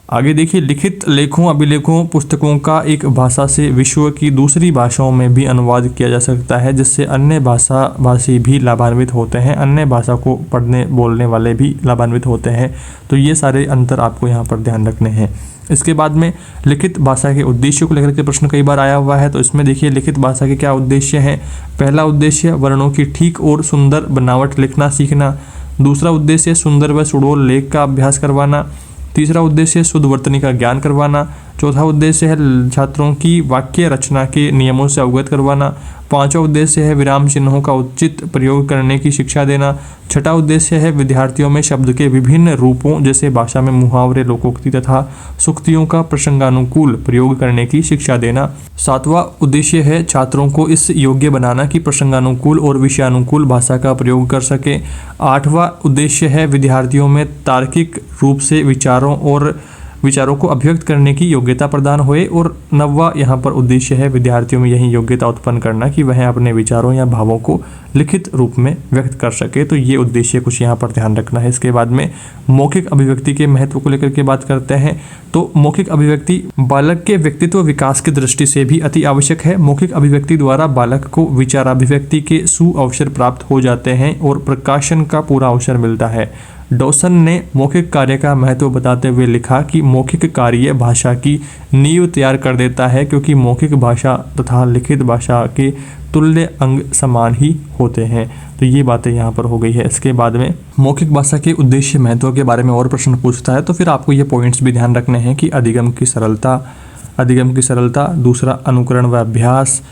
आगे देखिए, लिखित लेखों, अभिलेखों, पुस्तकों का एक भाषा से विश्व की दूसरी भाषाओं में भी अनुवाद किया जा सकता है, जिससे अन्य भाषी भी लाभान्वित होते हैं, अन्य भाषा को पढ़ने बोलने वाले भी लाभान्वित होते हैं। तो ये सारे अंतर आपको यहाँ पर ध्यान रखने हैं। इसके बाद में लिखित भाषा के उद्देश्य को लेकर के प्रश्न कई बार आया हुआ है, तो इसमें देखिए लिखित भाषा के क्या उद्देश्य हैं। पहला उद्देश्य, वर्णों की ठीक और सुंदर बनावट लिखना सीखना। दूसरा उद्देश्य, सुंदर व सुडौल लेख का अभ्यास करवाना। तीसरा उद्देश्य, शुद्ध वर्तनी का ज्ञान करवाना। चौथा उद्देश्य है छात्रों की वाक्य रचना के नियमों से अवगत करवाना। पांचवा उद्देश्य है विराम चिन्हों का उचित प्रयोग करने की शिक्षा देना। छठा उद्देश्य है विद्यार्थियों में शब्द के विभिन्न रूपों जैसे भाषा में मुहावरे, लोकोक्ति तथा सूक्तियों का प्रसंगानुकूल प्रयोग करने की शिक्षा देना। सातवां उद्देश्य है छात्रों को इस योग्य बनाना कि प्रसंगानुकूल और विषयानुकूल भाषा का प्रयोग कर सके। आठवां उद्देश्य है विद्यार्थियों में तार्किक रूप से विचारों को अभिव्यक्त करने की योग्यता प्रदान होए। और नौवां यहाँ पर उद्देश्य है विद्यार्थियों में यही योग्यता उत्पन्न करना कि वह अपने विचारों या भावों को लिखित रूप में व्यक्त कर सके। तो ये उद्देश्य कुछ यहाँ पर ध्यान रखना है। इसके बाद में मौखिक अभिव्यक्ति के महत्व को लेकर के बात करते हैं। तो मौखिक अभिव्यक्ति बालक के व्यक्तित्व विकास की दृष्टि से भी अति आवश्यक है। मौखिक अभिव्यक्ति द्वारा बालक को विचाराभिव्यक्ति के सुअवसर प्राप्त हो जाते हैं और प्रकाशन का पूरा अवसर मिलता है। डॉसन ने मौखिक कार्य का महत्व बताते हुए लिखा कि मौखिक कार्य भाषा की नींव तैयार कर देता है, क्योंकि मौखिक भाषा तथा लिखित भाषा के तुल्य अंग समान ही होते हैं। तो ये बातें यहाँ पर हो गई है। इसके बाद में मौखिक भाषा के उद्देश्य महत्व के बारे में और प्रश्न पूछता है, तो फिर आपको ये पॉइंट्स भी ध्यान रखने हैं कि अधिगम की सरलता, दूसरा अनुकरण व अभ्यास,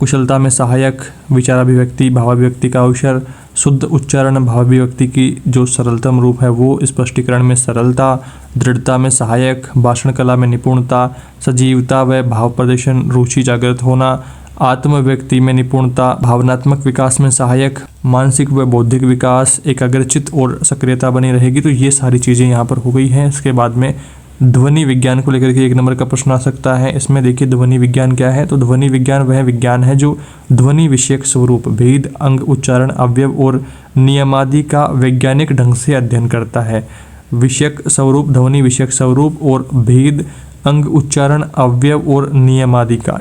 कुशलता में सहायक, विचाराभिव्यक्ति, भावाभिव्यक्ति का अवसर, शुद्ध उच्चारण, भावाभिव्यक्ति की जो सरलतम रूप है वो, स्पष्टीकरण में सरलता, दृढ़ता में सहायक, भाषण कला में निपुणता, सजीवता व भाव प्रदर्शन रुचि जागृत होना, आत्मव्यक्ति में निपुणता, भावनात्मक विकास में सहायक, मानसिक व बौद्धिक विकास, एकाग्रचित और सक्रियता बनी रहेगी। तो ये सारी चीज़ें यहाँ पर हो गई हैं। इसके बाद में ध्वनि विज्ञान को लेकर के 1 नंबर का प्रश्न आ सकता है। इसमें देखिए ध्वनि विज्ञान क्या है। तो ध्वनि विज्ञान वह विज्ञान है जो ध्वनि विषयक स्वरूप, भेद, अंग, उच्चारण, अवयव और नियमादि का वैज्ञानिक ढंग से अध्ययन करता है। विषयक स्वरूप, ध्वनि विषयक स्वरूप और भेद, अंग, उच्चारण, अवयव और नियमादि का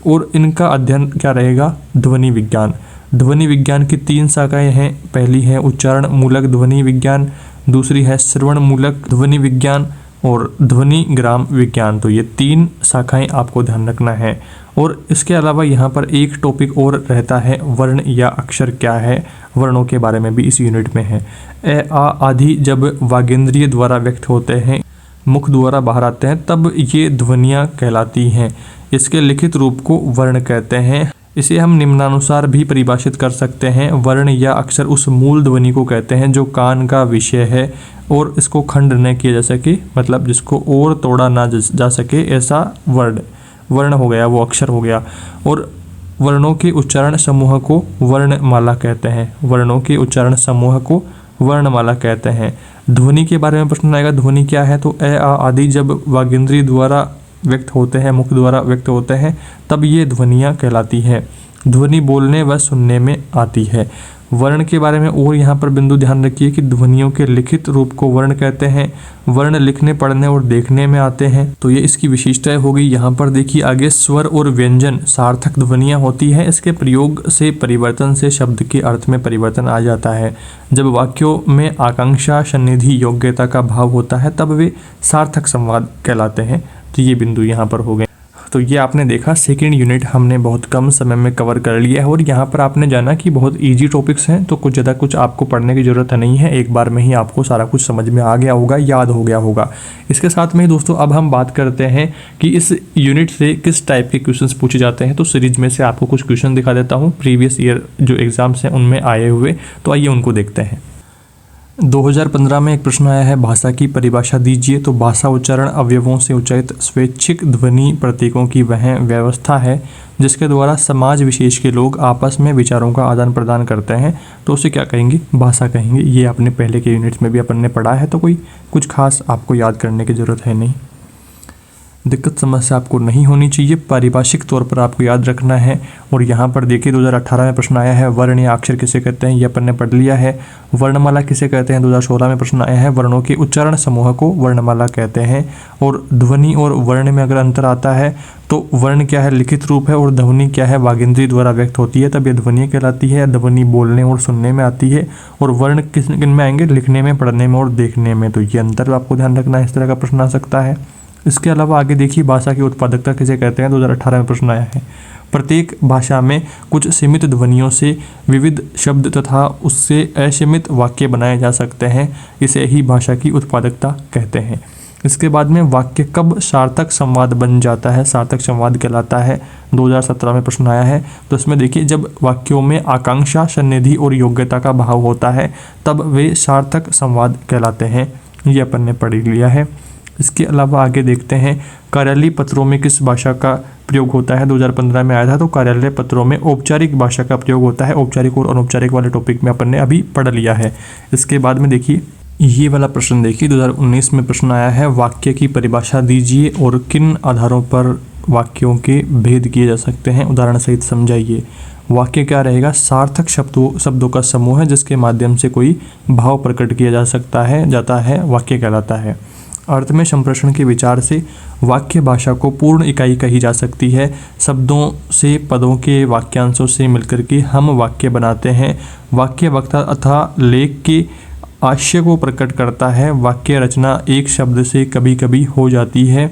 और इनका अध्ययन क्या रहेगा, ध्वनि विज्ञान। ध्वनि विज्ञान की 3 शाखाएं हैं। पहली है उच्चारण मूलक ध्वनि विज्ञान, दूसरी है श्रवण मूलक ध्वनि विज्ञान और ध्वनि ग्राम विज्ञान। तो ये 3 शाखाएं आपको ध्यान रखना है। और इसके अलावा यहाँ पर एक टॉपिक और रहता है, वर्ण या अक्षर क्या है। वर्णों के बारे में भी इस यूनिट में है। ए, आ आदि जब वागेंद्रिय द्वारा व्यक्त होते हैं, मुख द्वारा बाहर आते हैं, तब ये ध्वनियाँ कहलाती हैं। इसके लिखित रूप को वर्ण कहते हैं। इसे हम निम्नानुसार भी परिभाषित कर सकते हैं। वर्ण या अक्षर उस मूल ध्वनि को कहते हैं जो कान का विषय है और इसको खंड न किया जा सके, मतलब जिसको और तोड़ा ना जा सके, ऐसा वर्ण हो गया, वो अक्षर हो गया। और वर्णों के उच्चारण समूह को वर्णमाला कहते हैं। वर्णों के उच्चारण समूह को वर्णमाला कहते हैं। ध्वनि के बारे में प्रश्न आएगा, ध्वनि क्या है। तो ए, आ आदि जब वागेंद्रिय द्वारा व्यक्त होते हैं, मुख द्वारा व्यक्त होते हैं, तब ये ध्वनियाँ कहलाती है। ध्वनि बोलने व सुनने में आती है। वर्ण के बारे में और यहाँ पर बिंदु ध्यान रखिए कि ध्वनियों के लिखित रूप को वर्ण कहते हैं। वर्ण लिखने, पढ़ने और देखने में आते हैं। तो ये इसकी विशेषताएं हो गई। यहाँ पर देखिए आगे स्वर और व्यंजन सार्थक ध्वनियाँ होती हैं। इसके प्रयोग से परिवर्तन से शब्द के अर्थ में परिवर्तन आ जाता है। जब वाक्यों में आकांक्षा, सन्निधि, योग्यता का भाव होता है तब वे सार्थक संवाद कहलाते हैं। तो ये बिंदु यहाँ पर हो गए। तो ये आपने देखा 2nd यूनिट हमने बहुत कम समय में कवर कर लिया है और यहाँ पर आपने जाना कि बहुत इजी टॉपिक्स हैं, तो कुछ ज़्यादा कुछ आपको पढ़ने की ज़रूरत नहीं है। एक बार में ही आपको सारा कुछ समझ में आ गया होगा, याद हो गया होगा। इसके साथ में ही दोस्तों अब हम बात करते हैं कि इस यूनिट से किस टाइप के क्वेश्चंस पूछे जाते हैं। तो सीरीज में से आपको कुछ क्वेश्चन दिखा देता हूँ, प्रीवियस ईयर जो एग्जाम्स हैं उनमें आए हुए। तो आइए उनको देखते हैं। 2015 में एक प्रश्न आया है, भाषा की परिभाषा दीजिए। तो भाषा उच्चारण अवयवों से उच्चारित स्वैच्छिक ध्वनि प्रतीकों की वह व्यवस्था है जिसके द्वारा समाज विशेष के लोग आपस में विचारों का आदान प्रदान करते हैं। तो उसे क्या कहेंगे, भाषा कहेंगे। ये आपने पहले के यूनिट्स में भी अपन ने पढ़ा है, तो कोई कुछ खास आपको याद करने की ज़रूरत है नहीं। दिक्कत समस्या आपको नहीं होनी चाहिए, पारिभाषिक तौर पर आपको याद रखना है। और यहाँ पर देखिए 2018 में प्रश्न आया है, वर्ण या अक्षर किसे कहते हैं, ये अपन ने पढ़ लिया है। वर्णमाला किसे कहते हैं, 2016 में प्रश्न आया है, वर्णों के उच्चारण समूह को वर्णमाला कहते हैं। और ध्वनि और वर्ण में अगर अंतर आता है तो वर्ण क्या है, लिखित रूप है, और ध्वनि क्या है, वागेंद्रिय द्वारा व्यक्त होती है, तब ये ध्वनि कहलाती है। ध्वनि बोलने और सुनने में आती है। और वर्ण किन में आएंगे, लिखने में, पढ़ने में और देखने में। तो ये अंतर आपको ध्यान रखना है, इस तरह का प्रश्न आ सकता है। इसके अलावा आगे देखिए, भाषा की उत्पादकता किसे कहते हैं, 2018 में प्रश्न आया है। प्रत्येक भाषा में कुछ सीमित ध्वनियों से विविध शब्द तथा उससे असीमित वाक्य बनाए जा सकते हैं, इसे ही भाषा की उत्पादकता कहते हैं। इसके बाद में वाक्य कब सार्थक संवाद बन जाता है, सार्थक संवाद कहलाता है, 2017 में प्रश्न आया है। तो इसमें देखिए, जब वाक्यों में आकांक्षा, सन्निधि और योग्यता का भाव होता है तब वे सार्थक संवाद कहलाते हैं। ये अपन ने पढ़ लिया है। इसके अलावा आगे देखते हैं, कार्यालय पत्रों में किस भाषा का प्रयोग होता है। 2015 में आया था। तो कार्यालय पत्रों में औपचारिक भाषा का प्रयोग होता है। औपचारिक और अनौपचारिक वाले टॉपिक में अपन ने अभी पढ़ लिया है। इसके बाद में देखिए, ये वाला प्रश्न देखिए, 2019 में प्रश्न आया है, वाक्य की परिभाषा दीजिए और किन आधारों पर वाक्यों के भेद किए जा सकते हैं, उदाहरण सहित समझाइए। वाक्य क्या रहेगा, सार्थक शब्दों का समूह है जिसके माध्यम से कोई भाव प्रकट किया जा सकता है, जाता है, वाक्य कहलाता है। अर्थ में संप्रेषण के विचार से वाक्य भाषा को पूर्ण इकाई कही जा सकती है। शब्दों से, पदों के वाक्यांशों से मिलकर के हम वाक्य बनाते हैं। वाक्य वक्ता अथवा लेख के आशय को प्रकट करता है। वाक्य रचना एक शब्द से कभी कभी हो जाती है,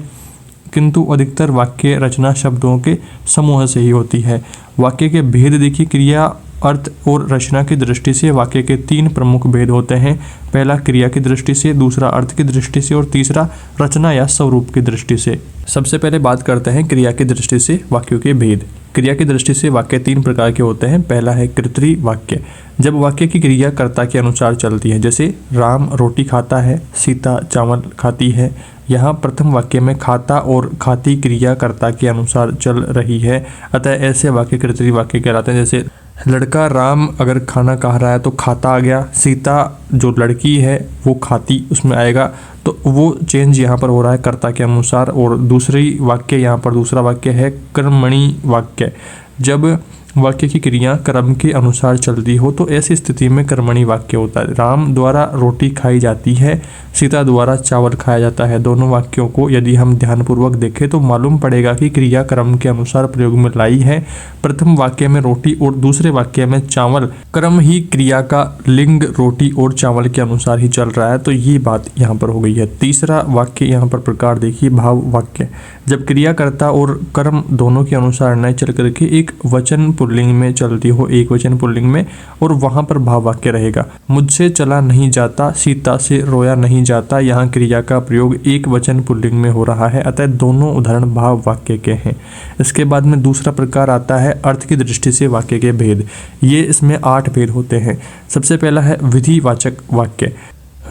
किंतु अधिकतर वाक्य रचना शब्दों के समूह से ही होती है। वाक्य के भेद देखिए, क्रिया, अर्थ और रचना की दृष्टि से वाक्य के 3 प्रमुख भेद होते हैं। पहला क्रिया की दृष्टि से, दूसरा अर्थ की दृष्टि से और तीसरा रचना या स्वरूप की दृष्टि से। सबसे पहले बात करते हैं क्रिया की दृष्टि से वाक्यों के भेद। क्रिया की दृष्टि से वाक्य 3 प्रकार के होते हैं। पहला है कर्तरी वाक्य, जब वाक्य की क्रिया कर्ता के अनुसार चलती है, जैसे राम रोटी खाता है, सीता चावल खाती है। यहाँ प्रथम वाक्य में खाता और खाती क्रिया कर्ता के अनुसार चल रही है, अतः ऐसे वाक्य कर्तरी वाक्य कहलाते हैं। जैसे लड़का राम अगर खाना खा रहा है तो खाता आ गया, सीता जो लड़की है वो खाती उसमें आएगा, तो वो चेंज यहाँ पर हो रहा है कर्ता के अनुसार। और दूसरी वाक्य, यहाँ पर दूसरा वाक्य है कर्मणि वाक्य, जब वाक्य की क्रिया कर्म के अनुसार चलती हो तो ऐसी स्थिति में कर्मणि वाक्य होता है। राम द्वारा रोटी खाई जाती है, सीता द्वारा चावल खाया जाता है। दोनों वाक्यों को यदि हम ध्यानपूर्वक देखें तो मालूम पड़ेगा कि क्रिया कर्म के अनुसार प्रयोग में लाई है। प्रथम वाक्य में रोटी और दूसरे वाक्य में चावल, कर्म ही क्रिया का लिंग रोटी और चावल के अनुसार ही चल रहा है, तो ये बात यहाँ पर हो गई है। तीसरा वाक्य यहाँ पर प्रकार देखिए, भाव वाक्य, जब क्रिया कर्ता और कर्म दोनों के अनुसार न चल करके एक वचन पुल्लिंग में चलती हो, एक वचन पुल्लिंग में, और वहां पर भाव वाक्य रहेगा। मुझसे चला नहीं जाता, सीता से रोया नहीं जाता, यहाँ क्रिया का प्रयोग एक वचन पुल्लिंग में हो रहा है, अतः दोनों उदाहरण भाव वाक्य के हैं। इसके बाद में दूसरा प्रकार आता है अर्थ की दृष्टि से वाक्य के भेद। ये इसमें 8 भेद होते हैं। सबसे पहला है विधिवाचक वाक्य।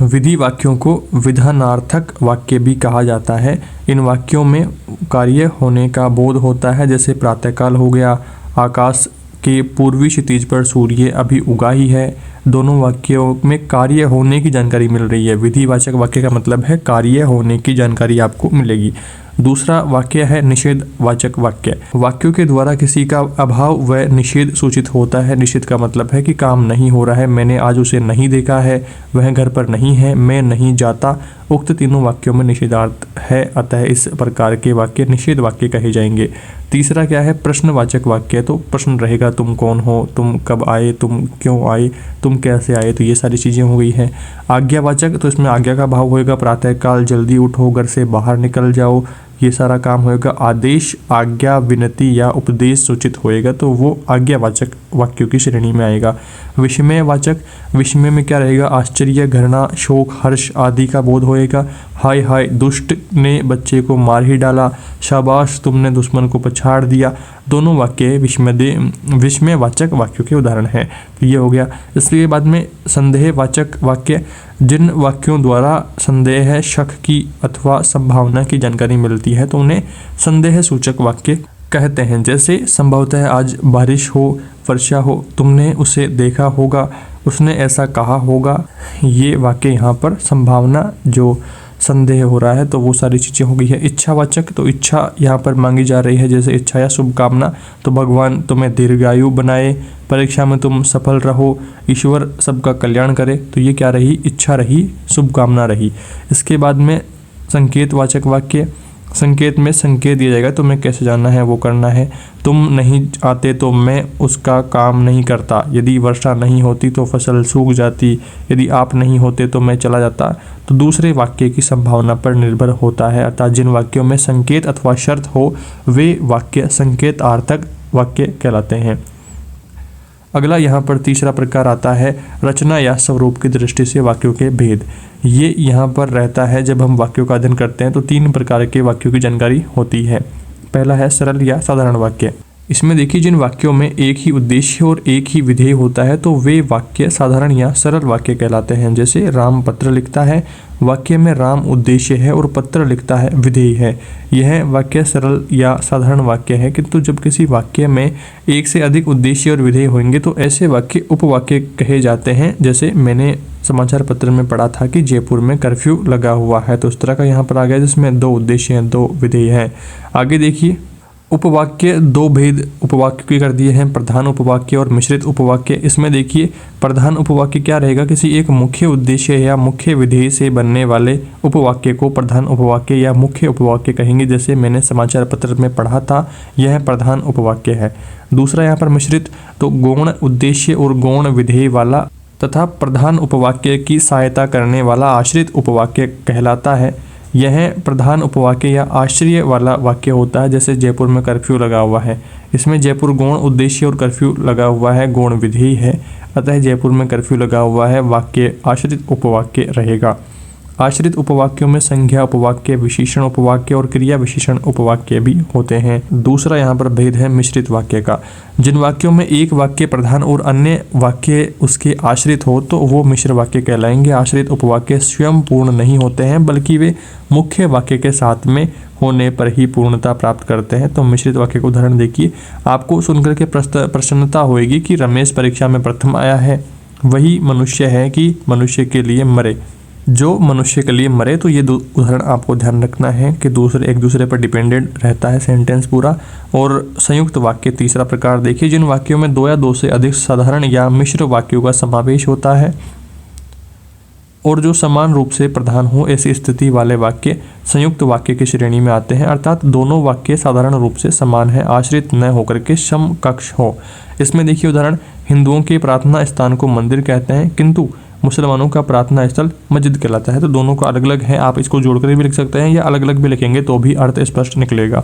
विधि वाक्यों को विधानार्थक वाक्य भी कहा जाता है। इन वाक्यों में कार्य होने का बोध होता है, जैसे प्रातःकाल हो गया, आकाश के पूर्वी क्षितिज पर सूर्य अभी उगा ही है। दोनों वाक्यों में कार्य होने की जानकारी मिल रही है। विधिवाचक वाक्य का मतलब है कार्य होने की जानकारी आपको मिलेगी। दूसरा वाक्य है निषेधवाचक वाक्य। वाक्यों के द्वारा किसी का अभाव व निषेध सूचित होता है। निषेध का मतलब है कि काम नहीं हो रहा है, मैंने आज उसे नहीं देखा है, वह घर पर नहीं है, मैं नहीं जाता। उक्त तीनों वाक्यों में निषेधार्थ है, अतः इस प्रकार के वाक्य निषेध वाक्य कहे जाएंगे। तीसरा क्या है, प्रश्नवाचक वाक्य। तो प्रश्न रहेगा, तुम कौन हो, तुम कब आए, तुम क्यों आए, तुम कैसे आए, तो ये सारी चीज़ें हो गई हैं। आज्ञावाचक, तो इसमें आज्ञा का भाव होएगा, प्रातःकाल जल्दी उठो, घर से बाहर निकल जाओ, ये सारा काम होएगा। आदेश, आज्ञा, विनती या उपदेश सूचित होएगा, तो वो आज्ञावाचक वाक्यों की श्रेणी में आएगा। विस्मयवाचक, विस्मय में क्या रहेगा, आश्चर्य, घृणा, शोक, हर्ष आदि का बोध होएगा। हाय हाय, दुष्ट ने बच्चे को मार ही डाला, शाबाश तुमने दुश्मन को पछाड़ दिया। दोनों वाक्य विस्मयवाचक वाक्यों के उदाहरण हैं। तो ये हो गया। इसके बाद में संदेहवाचक वाक्य, जिन वाक्यों द्वारा संदेह, शक की अथवा संभावना की जानकारी मिलती है तो उन्हें संदेह सूचक वाक्य कहते हैं। जैसे संभवतः आज बारिश हो, वर्षा हो, तुमने उसे देखा होगा, उसने ऐसा कहा होगा। ये वाक्य यहाँ पर संभावना जो संदेह हो रहा है, तो वो सारी चीज़ें हो गई है। इच्छावाचक, तो इच्छा यहाँ पर मांगी जा रही है, जैसे इच्छा या शुभकामना, तो भगवान तुम्हें दीर्घायु बनाए, परीक्षा में तुम सफल रहो, ईश्वर सबका कल्याण करे, तो ये क्या रही, इच्छा रही, शुभकामना रही। इसके बाद में संकेतवाचक वाक्य, संकेत में संकेत दिया जाएगा, तुम्हें कैसे जानना है वो करना है। तुम नहीं आते तो मैं उसका काम नहीं करता, यदि वर्षा नहीं होती तो फसल सूख जाती, यदि आप नहीं होते तो मैं चला जाता। तो दूसरे वाक्य की संभावना पर निर्भर होता है, अर्थात जिन वाक्यों में संकेत अथवा शर्त हो वे वाक्य संकेतार्थक वाक्य कहलाते हैं। अगला यहाँ पर तीसरा प्रकार आता है रचना या स्वरूप की दृष्टि से वाक्यों के भेद। ये यहाँ पर रहता है जब हम वाक्यों का अध्ययन करते हैं तो 3 प्रकार के वाक्यों की जानकारी होती है। पहला है सरल या साधारण वाक्य। इसमें देखिए जिन वाक्यों में एक ही उद्देश्य और एक ही विधेय होता है तो वे वाक्य साधारण या सरल वाक्य कहलाते हैं। जैसे राम पत्र लिखता है, वाक्य में राम उद्देश्य है और पत्र लिखता है विधेय है। यह वाक्य सरल या साधारण वाक्य है। किंतु जब किसी वाक्य में एक से अधिक उद्देश्य और विधेय होंगे तो ऐसे वाक्य उपवाक्य कहे जाते हैं। जैसे मैंने समाचार पत्र में पढ़ा था कि जयपुर में कर्फ्यू लगा हुआ है, तो इस तरह का यहाँ पर आ गया जिसमें 2 उद्देश्य हैं, 2 विधेय हैं। आगे देखिए उपवाक्य 2 भेद उपवाक्य के कर दिए हैं, प्रधान उपवाक्य और मिश्रित उपवाक्य। इसमें देखिए प्रधान उपवाक्य क्या रहेगा, किसी एक मुख्य उद्देश्य या मुख्य विधेय से बनने वाले उपवाक्य को प्रधान उपवाक्य या मुख्य उपवाक्य कहेंगे। जैसे मैंने समाचार पत्र में पढ़ा था, यह प्रधान उपवाक्य है। दूसरा यहाँ पर मिश्रित, तो गौण उद्देश्य और गौण विधेय वाला तथा प्रधान उपवाक्य की सहायता करने वाला आश्रित उपवाक्य कहलाता है। यह प्रधान उपवाक्य या आश्रय वाला वाक्य होता है। जैसे जयपुर में कर्फ्यू लगा हुआ है, इसमें जयपुर गौण उद्देश्य और कर्फ्यू लगा हुआ है गौण विधेय है, अतः जयपुर में कर्फ्यू लगा हुआ है वाक्य आश्रित उपवाक्य रहेगा। आश्रित उपवाक्यों में संज्ञा उपवाक्य, विशेषण उपवाक्य और क्रिया विशेषण उपवाक्य भी होते हैं। दूसरा यहाँ पर भेद है मिश्रित वाक्य का। जिन वाक्यों में एक वाक्य प्रधान और अन्य वाक्य उसके आश्रित हो तो वो मिश्र वाक्य कहलाएंगे। आश्रित उपवाक्य स्वयं पूर्ण नहीं होते हैं बल्कि वे मुख्य वाक्य के साथ में होने पर ही पूर्णता प्राप्त करते हैं। तो मिश्रित वाक्य को उदाहरण देखिए, आपको सुनकर के प्रसन्नता होगी कि रमेश परीक्षा में प्रथम आया है, वही मनुष्य है कि मनुष्य के लिए मरे, जो मनुष्य के लिए मरे। तो ये 2 उदाहरण आपको ध्यान रखना है कि एक दूसरे पर डिपेंडेंट रहता है सेंटेंस पूरा। और संयुक्त वाक्य तीसरा प्रकार देखिए, जिन वाक्यों में 2 या 2 से अधिक साधारण या मिश्र वाक्यों का समावेश होता है और जो समान रूप से प्रधान हो, ऐसी स्थिति वाले वाक्य संयुक्त वाक्य की श्रेणी में आते हैं। अर्थात दोनों वाक्य साधारण रूप से समान है, आश्रित न होकर के समकक्ष हो। इसमें देखिए उदाहरण, हिंदुओं के प्रार्थना स्थान को मंदिर कहते हैं किंतु मुसलमानों का प्रार्थना स्थल मस्जिद कहलाता है। तो दोनों का अलग अलग है, आप इसको जोड़कर भी लिख सकते हैं या अलग अलग भी लिखेंगे तो भी अर्थ स्पष्ट निकलेगा।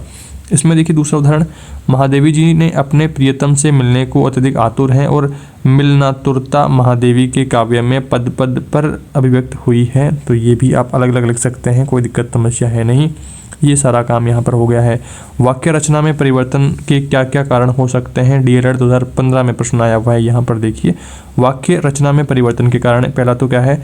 इसमें देखिए दूसरा उदाहरण, महादेवी जी ने अपने प्रियतम से मिलने को अत्यधिक आतुर हैं और मिलनातुरता महादेवी के काव्य में पद पद पर अभिव्यक्त हुई है। तो ये भी आप अलग अलग लिख सकते हैं, कोई दिक्कत समस्या है नहीं। ये सारा काम यहाँ पर हो गया है। वाक्य रचना में परिवर्तन के क्या क्या कारण हो सकते हैं, DLED 2015 में प्रश्न आया हुआ है। यहाँ पर देखिए वाक्य रचना में परिवर्तन के कारण पहला तो क्या है,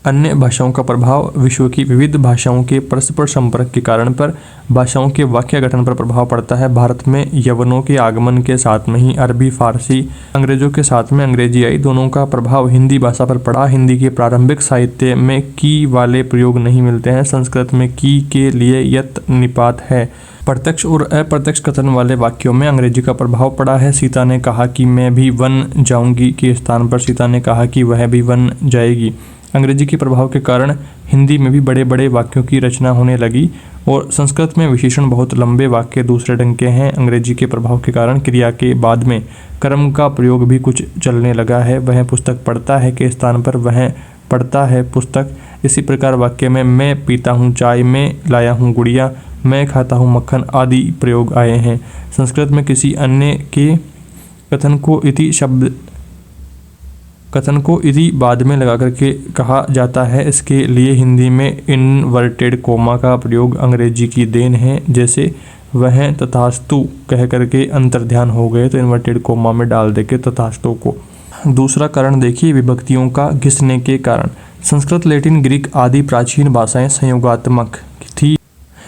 अन्य भाषाओं का प्रभाव। विश्व की विविध भाषाओं के परस्पर संपर्क के कारण पर भाषाओं के वाक्य गठन पर प्रभाव पड़ता है। भारत में यवनों के आगमन के साथ में ही अरबी, फारसी, अंग्रेजों के साथ में अंग्रेजी आई, दोनों का प्रभाव हिंदी भाषा पर पड़ा। हिंदी के प्रारंभिक साहित्य में की वाले प्रयोग नहीं मिलते हैं, संस्कृत में की के लिए यत निपात है। प्रत्यक्ष और अप्रत्यक्ष कथन वाले वाक्यों में अंग्रेजी का प्रभाव पड़ा है। सीता ने कहा कि मैं भी वन जाऊंगी के स्थान पर सीता ने कहा कि वह भी वन जाएगी। अंग्रेजी के प्रभाव के कारण हिंदी में भी बड़े बड़े वाक्यों की रचना होने लगी और संस्कृत में विशेषण बहुत लंबे वाक्य दूसरे ढंग के हैं। अंग्रेजी के प्रभाव के कारण क्रिया के बाद में कर्म का प्रयोग भी कुछ चलने लगा है। वह पुस्तक पढ़ता है के स्थान पर वह पढ़ता है पुस्तक। इसी प्रकार वाक्य में मैं पीता हूँ चाय, मैं लाया हूँ गुड़िया, मैं खाता हूँ मक्खन आदि प्रयोग आए हैं। संस्कृत में किसी अन्य के कथन को इति बाद में लगा करके कहा जाता है। इसके लिए हिंदी में इनवर्टेड कोमा का प्रयोग अंग्रेजी की देन है। जैसे वह तथास्तु कह करके अंतर्ध्यान हो गए तो इन्वर्टेड कोमा में डाल दे के तथास्तु को। दूसरा कारण देखिए विभक्तियों का घिसने के कारण। संस्कृत, लैटिन, ग्रीक आदि प्राचीन भाषाएं संयोगात्मक थी।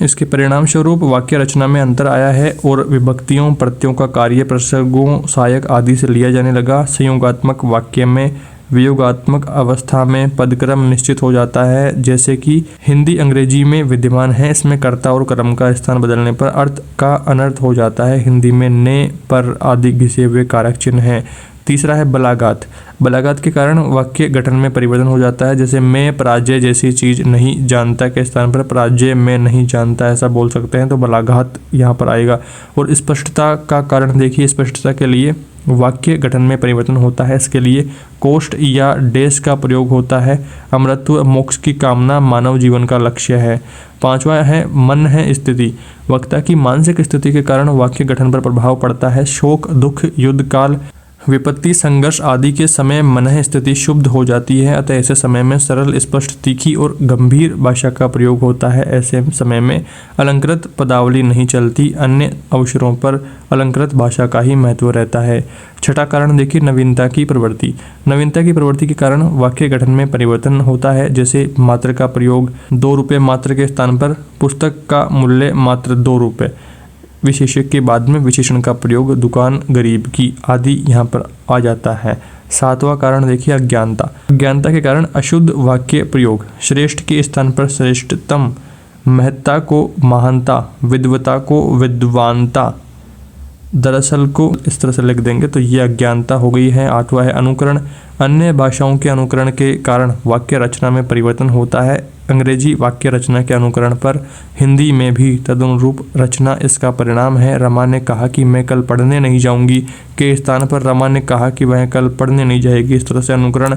इसके परिणाम स्वरूप वाक्य रचना में अंतर आया है और विभक्तियों प्रत्ययों का कार्य प्रसंगों, सहायक आदि से लिया जाने लगा। संयोगात्मक वाक्य में वियोगात्मक अवस्था में पदक्रम निश्चित हो जाता है, जैसे कि हिंदी अंग्रेजी में विद्यमान है। इसमें कर्ता और कर्म का स्थान बदलने पर अर्थ का अनर्थ हो जाता है। हिंदी में ने, पर आदि घिसे हुए कारक चिन्ह हैं। तीसरा है बलागात। बलागात के कारण वाक्य गठन में परिवर्तन हो जाता है। जैसे मैं पराजय जैसी चीज नहीं जानता के स्थान पर पराजय मैं नहीं जानता ऐसा बोल सकते हैं, तो बलाघात यहाँ पर आएगा। और स्पष्टता का कारण देखिए, स्पष्टता के लिए वाक्य गठन में परिवर्तन होता है। इसके लिए कोष्ठ या डेस का प्रयोग होता है। अमरत्व, मोक्ष की कामना मानव जीवन का लक्ष्य है। पांचवा है मन है स्थिति। वक्ता की मानसिक स्थिति के कारण वाक्य गठन पर प्रभाव पड़ता है। शोक, दुख, युद्ध काल, विपत्ति, संघर्ष आदि के समय मनः स्थिति शुद्ध हो जाती है, अतः ऐसे समय में सरल, स्पष्ट, तीखी और गंभीर भाषा का प्रयोग होता है। ऐसे समय में अलंकृत पदावली नहीं चलती, अन्य अवसरों पर अलंकृत भाषा का ही महत्व रहता है। छठा कारण देखिए, नवीनता की प्रवृत्ति। नवीनता की प्रवृत्ति के कारण वाक्य गठन में परिवर्तन होता है। जैसे मात्र का प्रयोग 2 रुपये मात्र के स्थान पर पुस्तक का मूल्य मात्र 2 रुपये, विशेषक के बाद में विशेषण का प्रयोग दुकान गरीब की आदि यहाँ पर आ जाता है। सातवां कारण देखिए, अज्ञानता। अज्ञानता के कारण अशुद्ध वाक्य प्रयोग, श्रेष्ठ के स्थान पर श्रेष्ठतम, महत्ता को महानता, विद्वता को विद्वानता, दरअसल को इस तरह से लिख देंगे तो ये अज्ञानता हो गई है। आठवां है अनुकरण। अन्य भाषाओं के अनुकरण के कारण वाक्य रचना में परिवर्तन होता है। अंग्रेजी वाक्य रचना के अनुकरण पर हिंदी में भी तदनुरूप रचना इसका परिणाम है। रमा ने कहा कि मैं कल पढ़ने नहीं जाऊंगी के स्थान पर रमा ने कहा कि वह कल पढ़ने नहीं जाएगी। इस तरह से अनुकरण।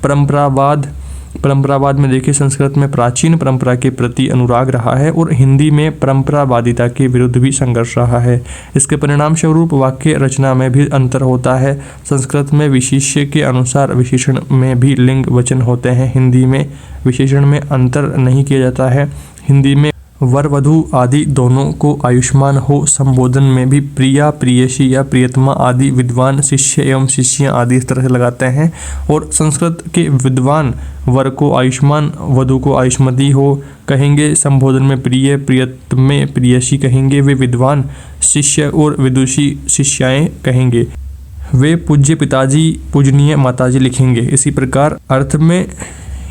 परंपरावाद। परंपरावाद में देखिए, संस्कृत में प्राचीन परंपरा के प्रति अनुराग रहा है और हिंदी में परंपरावादिता के विरुद्ध भी संघर्ष रहा है। इसके परिणाम स्वरूप वाक्य रचना में भी अंतर होता है। संस्कृत में विशेष्य के अनुसार विशेषण में भी लिंग वचन होते हैं, हिंदी में विशेषण में अंतर नहीं किया जाता है। हिंदी में वर वधू आदि दोनों को आयुष्मान हो संबोधन में भी प्रिया, प्रियसी या प्रियतमा आदि, विद्वान, शिष्य एवं शिष्या आदि इस तरह से लगाते हैं। और संस्कृत के विद्वान वर को आयुष्मान, वधु को आयुष्मती हो कहेंगे, संबोधन में प्रिय, प्रियतमे, प्रियसी कहेंगे। वे विद्वान शिष्य और विदुषी शिष्याएं कहेंगे। वे पूज्य पिताजी, पूजनीय माताजी लिखेंगे। इसी प्रकार अर्थ में,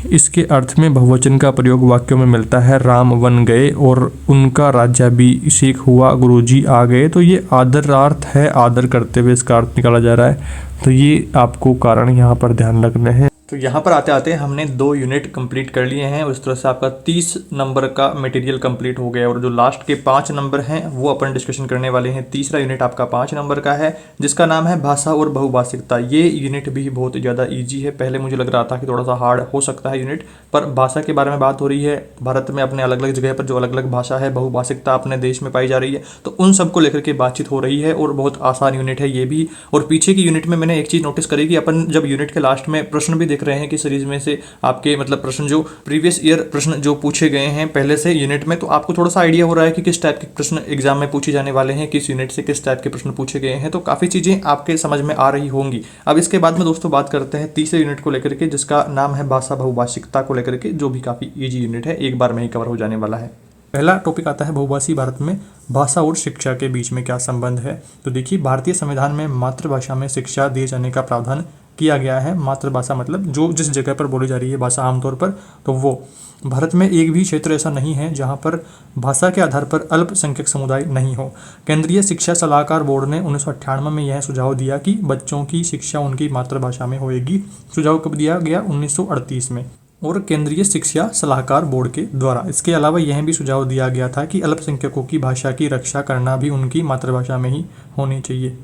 इसके अर्थ में बहुवचन का प्रयोग वाक्यों में मिलता है। राम वन गए और उनका राज्याभिषेक हुआ, गुरुजी आ गए। तो ये आदरार्थ है, आदर करते हुए इसका अर्थ निकाला जा रहा है। तो ये आपको कारण यहाँ पर ध्यान रखने हैं। तो यहाँ पर आते आते हमने 2 यूनिट कंप्लीट कर लिए हैं और इस तरह से आपका 30 नंबर का मटेरियल कंप्लीट हो गया। और जो लास्ट के 5 नंबर हैं वो अपन डिस्कशन करने वाले हैं। तीसरा यूनिट आपका 5 नंबर का है जिसका नाम है भाषा और बहुभाषिकता। ये यूनिट भी बहुत ज़्यादा ईजी है। पहले मुझे लग रहा था कि थोड़ा सा हार्ड हो सकता है यूनिट, पर भाषा के बारे में बात हो रही है। भारत में अपने अलग अलग जगह पर जो अलग अलग भाषा है, बहुभाषिकता अपने देश में पाई जा रही है, तो उन सबको लेकर के बातचीत हो रही है और बहुत आसान यूनिट है ये भी। और पीछे की यूनिट में मैंने एक चीज़ नोटिस करी कि अपन जब यूनिट के लास्ट में प्रश्न भी देख रहे हैं कि सीरीज में से आपके मतलब प्रश्न जो प्रीवियस ईयर प्रश्न जो पूछे गए हैं पहले से यूनिट में, तो आपको थोड़ा सा आइडिया हो रहा है कि किस टाइप के प्रश्न एग्जाम में पूछे जाने वाले हैं, किस यूनिट से किस टाइप के प्रश्न पूछे गए हैं। तो काफ़ी चीज़ें आपके समझ में आ रही होंगी। अब इसके बाद में दोस्तों बात करते हैं तीसरे यूनिट को लेकर के जिसका नाम है भाषा बहुभाषिकता को लेकर के, जो भी काफ़ी ईजी यूनिट है, एक बार में ही कवर हो जाने वाला है। पहला टॉपिक आता है बहुभाषी भारत में भाषा और शिक्षा के बीच में क्या संबंध है। तो देखिए, भारतीय संविधान में मातृभाषा में शिक्षा दिए जाने का प्रावधान किया गया है। मातृभाषा मतलब जो जिस जगह पर बोली जा रही है भाषा आमतौर पर, तो वो भारत में एक भी क्षेत्र ऐसा नहीं है जहां पर भाषा के आधार पर अल्पसंख्यक समुदाय नहीं हो। केंद्रीय शिक्षा सलाहकार बोर्ड ने 1998 में यह सुझाव दिया कि बच्चों की शिक्षा उनकी मातृभाषा में होएगी। सुझाव कब दिया गया? 1938 में, और केंद्रीय शिक्षा सलाहकार बोर्ड के द्वारा। इसके अलावा यह भी सुझाव दिया गया था कि अल्पसंख्यकों की भाषा की रक्षा करना भी उनकी मातृभाषा में ही होनी चाहिए।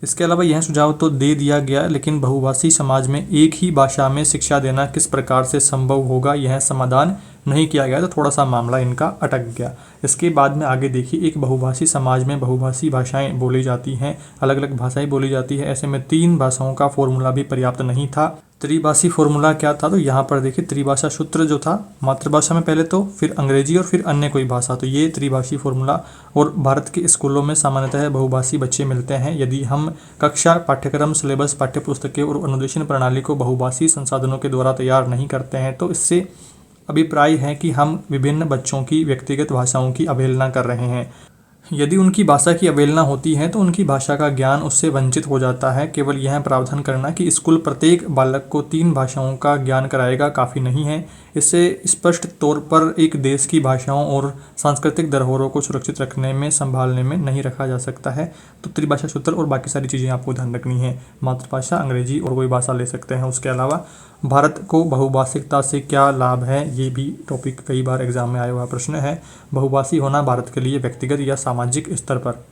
इसके अलावा यह सुझाव तो दे दिया गया, लेकिन बहुभाषी समाज में एक ही भाषा में शिक्षा देना किस प्रकार से संभव होगा, यह समाधान नहीं किया गया। तो थोड़ा सा मामला इनका अटक गया। इसके बाद में आगे देखिए, एक बहुभाषी समाज में बहुभाषी भाषाएं बोली जाती हैं, अलग अलग भाषाएं बोली जाती है। ऐसे में 3 भाषाओं का फॉर्मूला भी पर्याप्त नहीं था। त्रिभाषी फॉर्मूला क्या था? तो यहाँ पर देखिए, त्रिभाषा सूत्र जो था, मातृभाषा में पहले तो, फिर अंग्रेजी और फिर अन्य कोई भाषा, तो ये त्रिभाषी फॉर्मूला। और भारत के स्कूलों में सामान्यतः बहुभाषी बच्चे मिलते हैं। यदि हम कक्षा, पाठ्यक्रम, सिलेबस, पाठ्यपुस्तकें और अनुदेशन प्रणाली को बहुभाषी संसाधनों के द्वारा तैयार नहीं करते हैं तो इससे अभिप्राय है कि हम विभिन्न बच्चों की व्यक्तिगत भाषाओं की अवहेलना कर रहे हैं। यदि उनकी भाषा की अवहेलना होती है तो उनकी भाषा का ज्ञान उससे वंचित हो जाता है। केवल यह प्रावधान करना कि स्कूल प्रत्येक बालक को 3 भाषाओं का ज्ञान कराएगा काफ़ी नहीं है। इससे स्पष्ट तौर पर एक देश की भाषाओं और सांस्कृतिक धरोहरों को सुरक्षित रखने में, संभालने में नहीं रखा जा सकता है। तो त्रिभाषा सूत्र और बाकी सारी चीज़ें आपको ध्यान रखनी है। मातृभाषा, अंग्रेजी और कोई भाषा ले सकते हैं। उसके अलावा भारत को बहुभाषिकता से क्या लाभ है, ये भी टॉपिक कई बार एग्जाम में आया हुआ प्रश्न है। बहुभाषी होना भारत के लिए व्यक्तिगत या सामाजिक स्तर पर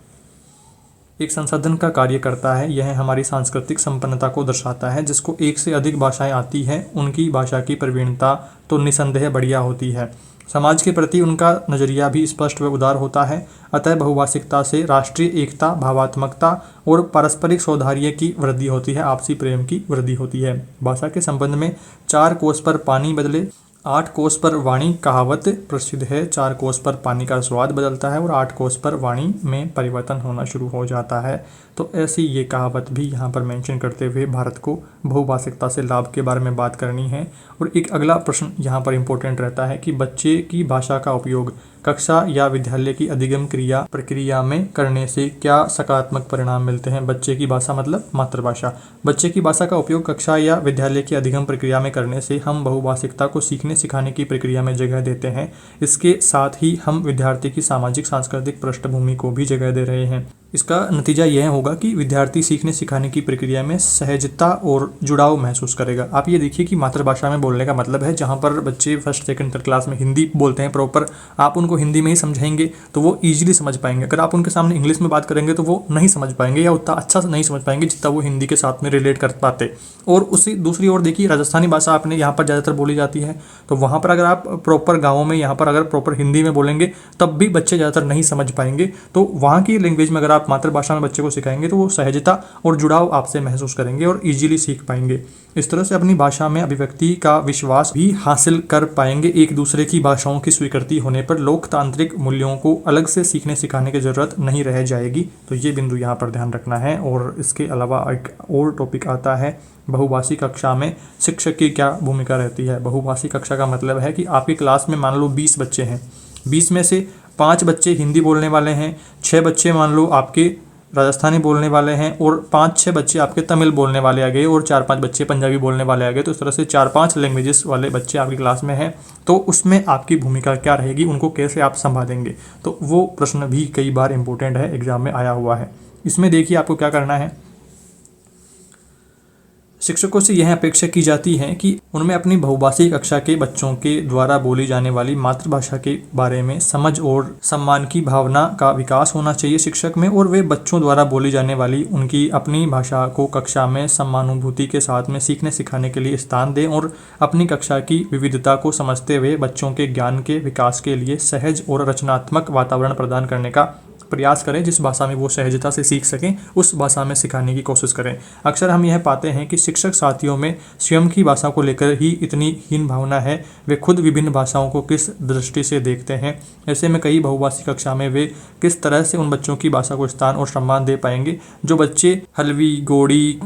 एक संसाधन का कार्य करता है। यह हमारी सांस्कृतिक संपन्नता को दर्शाता है। जिसको एक से अधिक भाषाएं आती हैं उनकी भाषा की प्रवीणता तो निसंदेह बढ़िया होती है। समाज के प्रति उनका नज़रिया भी स्पष्ट व उदार होता है। अतः बहुभाषिकता से राष्ट्रीय एकता, भावात्मकता और पारस्परिक सौहार्द की वृद्धि होती है, आपसी प्रेम की वृद्धि होती है। भाषा के संबंध में 4 कोस पर पानी बदले 8 कोस पर वाणी कहावत प्रसिद्ध है। 4 कोस पर पानी का स्वाद बदलता है और 8 कोस पर वाणी में परिवर्तन होना शुरू हो जाता है। तो ऐसी ये कहावत भी यहाँ पर मेंशन करते हुए भारत को बहुभाषिकता से लाभ के बारे में बात करनी है। और एक अगला प्रश्न यहाँ पर इम्पोर्टेंट रहता है कि बच्चे की भाषा का उपयोग कक्षा या विद्यालय की अधिगम प्रक्रिया में करने से क्या सकारात्मक परिणाम मिलते हैं। बच्चे की भाषा मतलब मातृभाषा। बच्चे की भाषा का उपयोग कक्षा या विद्यालय की अधिगम प्रक्रिया में करने से हम बहुभाषिकता को सीखने सिखाने की प्रक्रिया में जगह देते हैं। इसके साथ ही हम विद्यार्थी की सामाजिक सांस्कृतिक पृष्ठभूमि को भी जगह दे रहे हैं। इसका नतीजा यह होगा कि विद्यार्थी सीखने सिखाने की प्रक्रिया में सहजता और जुड़ाव महसूस करेगा। आप ये देखिए कि मातृभाषा में बोलने का मतलब है जहाँ पर बच्चे फर्स्ट सेकंड थर्ड क्लास में हिंदी बोलते हैं प्रॉपर, आप उनको हिंदी में ही समझाएंगे तो वो ईजिली समझ पाएंगे। अगर आप उनके सामने इंग्लिश में बात करेंगे तो वो नहीं समझ पाएंगे या उतना अच्छा नहीं समझ पाएंगे जितना वो हिंदी के साथ में रिलेट कर पाते। और उसी दूसरी ओर देखिए, राजस्थानी भाषा आपने यहाँ पर ज़्यादातर बोली जाती है, तो वहाँ पर अगर आप प्रॉपर गाँवों में यहाँ पर अगर प्रॉपर हिंदी में बोलेंगे तब भी बच्चे ज़्यादातर नहीं समझ पाएंगे। तो वहाँ की लैंग्वेज में अगर आप मातृभाषा में बच्चे को सिखाएंगे तो वो सहजता और जुड़ाव आपसे महसूस करेंगे और इजीली सीख पाएंगे। इस तरह से अपनी भाषा में अभिव्यक्ति का विश्वास भी हासिल कर पाएंगे। एक दूसरे की भाषाओं की स्वीकृति होने पर लोकतांत्रिक मूल्यों को अलग से सीखने सिखाने की जरूरत नहीं रह जाएगी। तो ये बिंदु यहाँ पर ध्यान रखना है। और इसके अलावा एक और टॉपिक आता है, बहुभाषी कक्षा में शिक्षक की क्या भूमिका रहती है। बहुभाषी कक्षा का मतलब है कि आपकी क्लास में मान लो 20 बच्चे हैं, 20 में से 5 बच्चे हिंदी बोलने वाले हैं, 6 बच्चे मान लो आपके राजस्थानी बोलने वाले हैं और 5-6 बच्चे आपके तमिल बोलने वाले आ गए और 4-5 बच्चे पंजाबी बोलने वाले आ गए। तो इस तरह से 4-5 लैंग्वेजेस वाले बच्चे आपकी क्लास में हैं। तो उसमें आपकी भूमिका क्या रहेगी, उनको कैसे आप संभालेंगे, तो वो प्रश्न भी कई बार इंपॉर्टेंट है, एग्जाम में आया हुआ है। इसमें देखिए आपको क्या करना है, शिक्षकों से यह अपेक्षा की जाती है कि उनमें अपनी बहुभाषी कक्षा के बच्चों के द्वारा बोली जाने वाली मातृभाषा के बारे में समझ और सम्मान की भावना का विकास होना चाहिए शिक्षक में, और वे बच्चों द्वारा बोली जाने वाली उनकी अपनी भाषा को कक्षा में सम्मानुभूति के साथ में सीखने सिखाने के लिए स्थान दें और अपनी कक्षा की विविधता को समझते हुए बच्चों के ज्ञान के विकास के लिए सहज और रचनात्मक वातावरण प्रदान करने का प्रयास करें। जिस भाषा में वो सहजता से सीख सकें उस भाषा में सिखाने की कोशिश करें। अक्सर हम यह पाते हैं कि शिक्षक साथियों में स्वयं की भाषा को लेकर ही इतनी हीन भावना है, वे खुद विभिन्न भाषाओं को किस दृष्टि से देखते हैं। ऐसे में कई बहुभाषी कक्षा में वे किस तरह से उन बच्चों की भाषा को स्थान और सम्मान दे पाएंगे जो बच्चे हलवी, गोड़ी,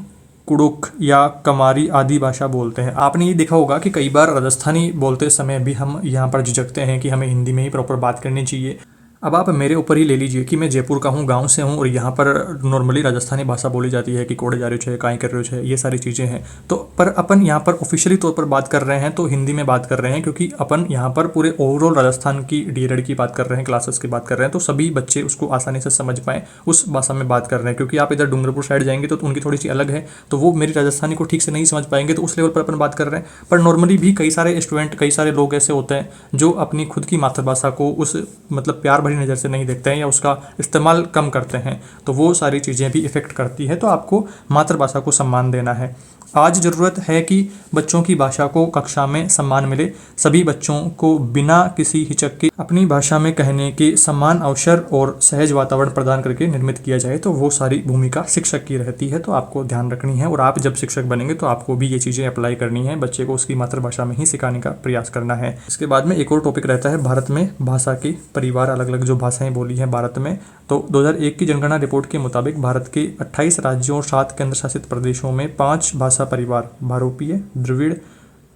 कुड़ुक या कमारी आदि भाषा बोलते हैं। आपने ये देखा होगा कि कई बार राजस्थानी बोलते समय भी हम यहाँ पर झिझकते हैं कि हमें हिंदी में ही प्रॉपर बात करनी चाहिए। अब आप मेरे ऊपर ही ले लीजिए कि मैं जयपुर का हूँ, गांव से हूँ और यहाँ पर नॉर्मली राजस्थानी भाषा बोली जाती है कि कोड़े जा रहे हो, काई कर रहे हो, ये सारी चीज़ें हैं। तो पर अपन यहाँ पर ऑफिशियली तौर पर बात कर रहे हैं तो हिंदी में बात कर रहे हैं, क्योंकि अपन यहाँ पर पूरे ओवरऑल राजस्थान की डीएलएड की बात कर रहे हैं, क्लासेस की बात कर रहे हैं, तो सभी बच्चे उसको आसानी से समझ पाएँ उस भाषा में बात कर रहे हैं। क्योंकि आप इधर डूंगरपुर साइड जाएंगे तो उनकी थोड़ी सी अलग है, तो वो मेरी राजस्थानी को ठीक से नहीं समझ पाएंगे, तो उस लेवल पर अपन बात कर रहे हैं। पर नॉर्मली भी कई सारे स्टूडेंट, कई सारे लोग ऐसे होते हैं जो अपनी खुद की मातृभाषा को उस मतलब प्यार भरी नज़र से नहीं देखते हैं या उसका इस्तेमाल कम करते हैं, तो वो सारी चीज़ें भी इफ़ेक्ट करती है। तो आपको मातृभाषा को सम्मान देना है। आज ज़रूरत है कि बच्चों की भाषा को कक्षा में सम्मान मिले। सभी बच्चों को बिना किसी हिचक के अपनी भाषा में कहने के समान अवसर और सहज वातावरण प्रदान करके निर्मित किया जाए। तो वो सारी भूमिका शिक्षक की रहती है, तो आपको ध्यान रखनी है। और आप जब शिक्षक बनेंगे तो आपको भी ये चीज़ें अप्लाई करनी है, बच्चे को उसकी मातृभाषा में ही सिखाने का प्रयास करना है। इसके बाद में एक और टॉपिक रहता है भारत में भाषा के परिवार, अलग अलग जो भाषाएं बोली हैं भारत में। तो 2001 की जनगणना रिपोर्ट के मुताबिक भारत के 28 राज्यों और 7 केंद्र शासित प्रदेशों में 5 भाषा परिवार भारोपीय, द्रविड़,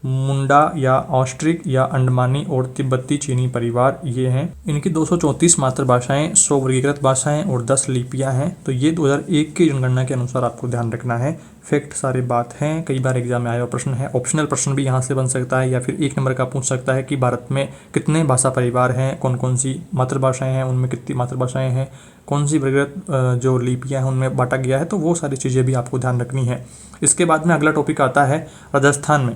मुंडा या ऑस्ट्रिक या अंडमानी और तिब्बती चीनी परिवार ये हैं। इनकी 234 मातृभाषाएं, 100 वर्गीकृत भाषाएं और 10 लिपियां हैं। तो ये 2001 की जनगणना के अनुसार आपको ध्यान रखना है। फैक्ट सारे बात हैं, कई बार एग्जाम में आया हुआ प्रश्न है। ऑप्शनल प्रश्न भी यहाँ से बन सकता है या फिर 1 नंबर का पूछ सकता है कि भारत में कितने भाषा परिवार हैं, कौन कौन सी मातृभाषाएं हैं, उनमें कितनी मातृभाषाएं हैं, कौन सी वर्गीकृत जो लिपियाँ हैं उनमें बांटा गया है। तो वो सारी चीज़ें भी आपको ध्यान रखनी है। इसके बाद में अगला टॉपिक आता है राजस्थान में।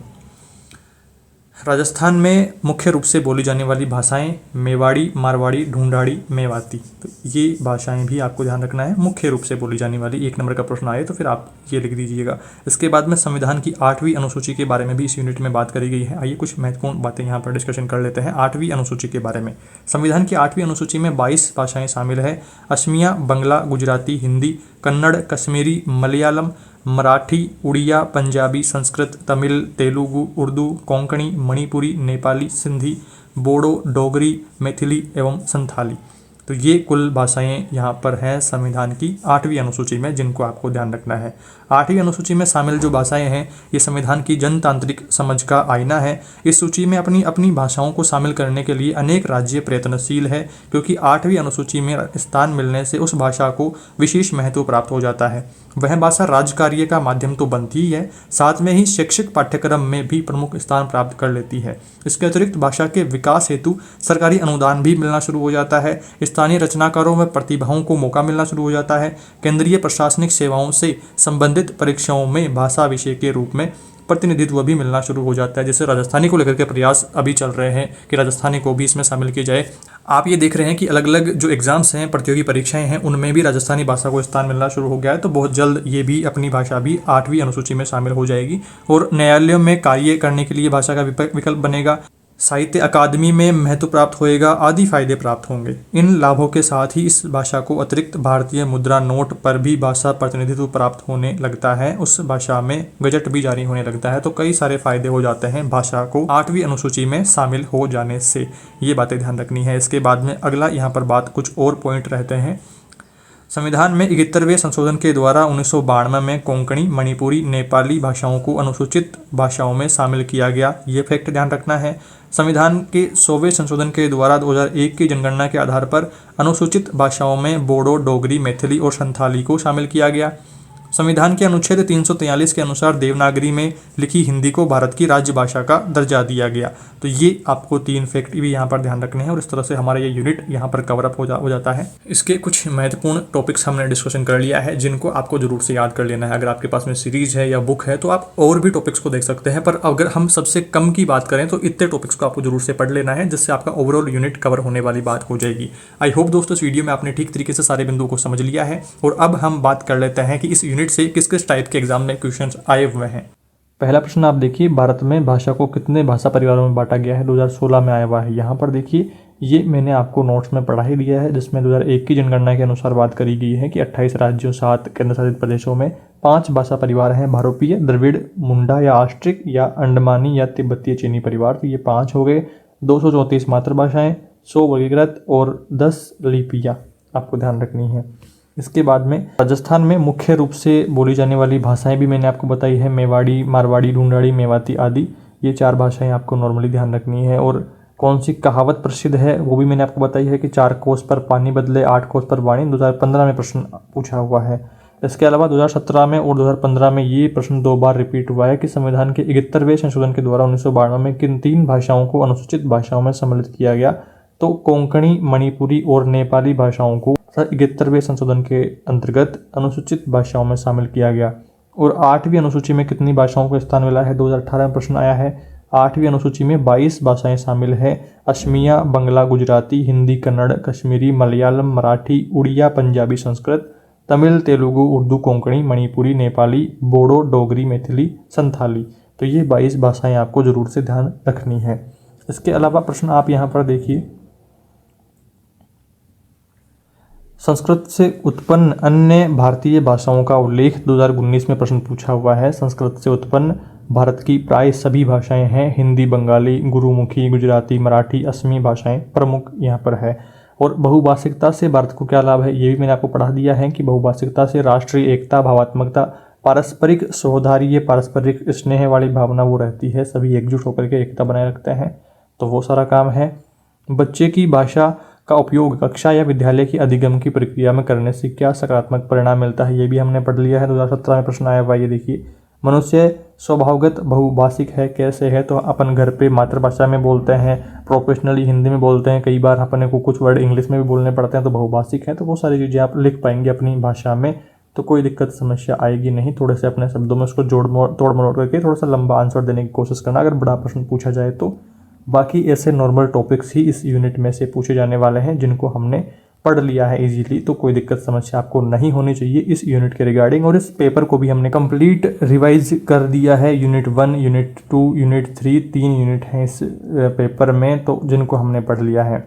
राजस्थान में मुख्य रूप से बोली जाने वाली भाषाएं मेवाड़ी, मारवाड़ी, ढूंढाड़ी, मेवाती। तो ये भाषाएं भी आपको ध्यान रखना है, मुख्य रूप से बोली जाने वाली। 1 नंबर का प्रश्न आए तो फिर आप ये लिख दीजिएगा। इसके बाद में संविधान की 8वीं अनुसूची के बारे में भी इस यूनिट में बात करी गई है। आइए कुछ महत्वपूर्ण बातें यहाँ पर डिस्कशन कर लेते हैं 8वीं अनुसूची के बारे में। संविधान की 8वीं अनुसूची में 22 भाषाएं शामिल है। असमिया, बंगला, गुजराती, हिंदी, कन्नड़, कश्मीरी, मलयालम, मराठी, उड़िया, पंजाबी, संस्कृत, तमिल, तेलुगु, उर्दू, कोंकणी, मणिपुरी, नेपाली, सिंधी, बोडो, डोगरी, मैथिली एवं संथाली। तो ये कुल भाषाएं यहाँ पर हैं संविधान की 8वीं अनुसूची में, जिनको आपको ध्यान रखना है। 8वीं अनुसूची में शामिल जो भाषाएं हैं ये संविधान की जनतांत्रिक समझ का आईना है। इस सूची में अपनी अपनी भाषाओं को शामिल करने के लिए अनेक राज्य प्रयत्नशील है, क्योंकि 8वीं अनुसूची में स्थान मिलने से उस भाषा को विशेष महत्व प्राप्त हो जाता है। वह भाषा राजकार्य का माध्यम तो बनती ही है, साथ में ही शैक्षिक पाठ्यक्रम में भी प्रमुख स्थान प्राप्त कर लेती है। इसके अतिरिक्त भाषा के विकास हेतु सरकारी अनुदान भी मिलना शुरू हो जाता है। स्थानीय रचनाकारों व प्रतिभाओं को मौका मिलना शुरू हो जाता है। केंद्रीय प्रशासनिक सेवाओं से संबंधित परीक्षाओं में भाषा विषय के रूप में प्रतिनिधित्व भी मिलना शुरू हो जाता है। जैसे राजस्थानी को लेकर के प्रयास अभी चल रहे हैं कि राजस्थानी को भी इसमें शामिल किया जाए। आप ये देख रहे हैं कि अलग अलग जो एग्जाम्स हैं, प्रतियोगी परीक्षाएं हैं, उनमें भी राजस्थानी भाषा को स्थान मिलना शुरू हो गया है। तो बहुत जल्द ये भी अपनी भाषा भी 8वीं अनुसूची में शामिल हो जाएगी और न्यायालयों में कार्य करने के लिए भाषा का विकल्प बनेगा। साहित्य अकादमी में महत्व प्राप्त होएगा, आदि फायदे प्राप्त होंगे। इन लाभों के साथ ही इस भाषा को अतिरिक्त भारतीय मुद्रा नोट पर भी भाषा प्रतिनिधित्व प्राप्त होने लगता है। उस भाषा में गजट भी जारी होने लगता है। तो कई सारे फायदे हो जाते हैं भाषा को 8वीं अनुसूची में शामिल हो जाने से। ये बातें ध्यान रखनी है। इसके बाद में अगला यहाँ पर बात कुछ और पॉइंट रहते हैं। संविधान में 71वें संशोधन के द्वारा 1992 में कोंकणी, मणिपुरी, नेपाली भाषाओं को अनुसूचित भाषाओं में शामिल किया गया। ये फैक्ट ध्यान रखना है। संविधान के 100वें संशोधन के द्वारा 2001 की जनगणना के आधार पर अनुसूचित भाषाओं में बोडो, डोगरी, मैथिली और संथाली को शामिल किया गया। संविधान के अनुच्छेद 343 के अनुसार देवनागरी में लिखी हिंदी को भारत की राज्यभाषा का दर्जा दिया गया। तो ये आपको 3 फैक्ट भी यहाँ पर ध्यान रखने हैं और इस तरह से हमारा ये यूनिट यहाँ पर कवर अप हो जाता है। इसके कुछ महत्वपूर्ण टॉपिक्स हमने डिस्कशन कर लिया है, जिनको आपको जरूर से याद कर लेना है। अगर आपके पास में सीरीज है या बुक है तो आप और भी टॉपिक्स को देख सकते हैं, पर अगर हम सबसे कम की बात करें तो इतने टॉपिक्स को आपको जरूर से पढ़ लेना है, जिससे आपका ओवरऑल यूनिट कवर होने वाली बात हो जाएगी। आई होप दोस्तों इस वीडियो में आपने ठीक तरीके से सारे बिंदुओं को समझ लिया है। और अब हम बात कर लेते हैं कि इस यूनिट से किस किस टाइप के एग्जाम में क्वेश्चंस आए हुए हैं। पहला प्रश्न आप देखिए, भारत में भाषा को कितने भाषा परिवारों में बांटा गया है? 2016 में आया हुआ है। यहाँ पर देखिए ये मैंने आपको नोट्स में पढ़ा ही दिया है, जिसमें 2001 की जनगणना के अनुसार बात करी गई है कि 28 राज्यों 7 केंद्र शासित प्रदेशों में 5 भाषा परिवार हैं। भारोपीय, द्रविड़, मुंडा या ऑस्ट्रिक या अंडमानी या तिब्बतीय चीनी परिवार। तो ये 5 हो गए। 234 मातृभाषाएं, 100 वर्गीकृत और 10 लिपियाँ आपको ध्यान रखनी है। इसके बाद में राजस्थान में मुख्य रूप से बोली जाने वाली भाषाएं भी मैंने आपको बताई है, मेवाड़ी, मारवाड़ी, ढूंढाड़ी, मेवाती आदि। ये 4 भाषाएं आपको नॉर्मली ध्यान रखनी है। और कौन सी कहावत प्रसिद्ध है वो भी मैंने आपको बताई है कि 4 कोस पर पानी बदले 8 कोस पर वाणी। 2015 में प्रश्न पूछा हुआ है। इसके अलावा 2017 में और 2015 में ये प्रश्न 2 बार रिपीट हुआ है कि संविधान के 71वें संशोधन के द्वारा 1992 में किन 3 भाषाओं को अनुसूचित भाषाओं में सम्मिलित किया गया? तो कोंकणी, मणिपुरी और नेपाली भाषाओं को 71वें संशोधन के अंतर्गत अनुसूचित भाषाओं में शामिल किया गया। और 8वीं अनुसूची में कितनी भाषाओं को स्थान मिला है? 2018 में प्रश्न आया है। 8वीं अनुसूची में 22 भाषाएं शामिल है। असमिया, बंगला, गुजराती, हिंदी, कन्नड़, कश्मीरी, मलयालम, मराठी, उड़िया, पंजाबी, संस्कृत, तमिल, तेलुगु, उर्दू, कोंकणी, मणिपुरी, नेपाली, बोडो, डोगरी, मैथिली, संथाली। तो ये 22 भाषाएं आपको जरूर से ध्यान रखनी है। इसके अलावा प्रश्न आप यहाँ पर देखिए, संस्कृत से उत्पन्न अन्य भारतीय भाषाओं का उल्लेख 2019 में प्रश्न पूछा हुआ है। संस्कृत से उत्पन्न भारत की प्राय सभी भाषाएं हैं। हिंदी, बंगाली, गुरुमुखी, गुजराती, मराठी, असमी भाषाएं प्रमुख यहाँ पर है। और बहुभाषिकता से भारत को क्या लाभ है? ये भी मैंने आपको पढ़ा दिया है कि बहुभाषिकता से राष्ट्रीय एकता, भावात्मकता, पारस्परिक सौहार्द, पारस्परिक स्नेह वाली भावना वो रहती है। सभी एकजुट होकर के एकता बनाए रखते हैं, तो वो सारा काम है। बच्चे की भाषा का उपयोग कक्षा या विद्यालय की अधिगम की प्रक्रिया में करने से क्या सकारात्मक परिणाम मिलता है? ये भी हमने पढ़ लिया है। 2017 में प्रश्न आया हुआ। ये देखिए, मनुष्य स्वभावगत बहुभाषिक है। कैसे है? तो अपन घर पे मातृभाषा में बोलते हैं, प्रोफेशनली हिंदी में बोलते हैं, कई बार अपने को कुछ वर्ड इंग्लिश में भी बोलने पड़ते हैं, तो बहुभाषिक है। तो वो सारी चीज़ें आप लिख पाएंगे अपनी भाषा में तो कोई दिक्कत समस्या आएगी नहीं। थोड़े से अपने शब्दों में उसको तोड़ मरोड़ करके थोड़ा सा लंबा आंसर देने की कोशिश करना अगर बड़ा प्रश्न पूछा जाए तो। बाकी ऐसे नॉर्मल टॉपिक्स ही इस यूनिट में से पूछे जाने वाले हैं जिनको हमने पढ़ लिया है इजीली, तो कोई दिक्कत समस्या आपको नहीं होनी चाहिए इस यूनिट के रिगार्डिंग। और इस पेपर को भी हमने कंप्लीट रिवाइज कर दिया है। यूनिट 1, यूनिट 2, यूनिट 3, 3 यूनिट हैं इस पेपर में, तो जिनको हमने पढ़ लिया है।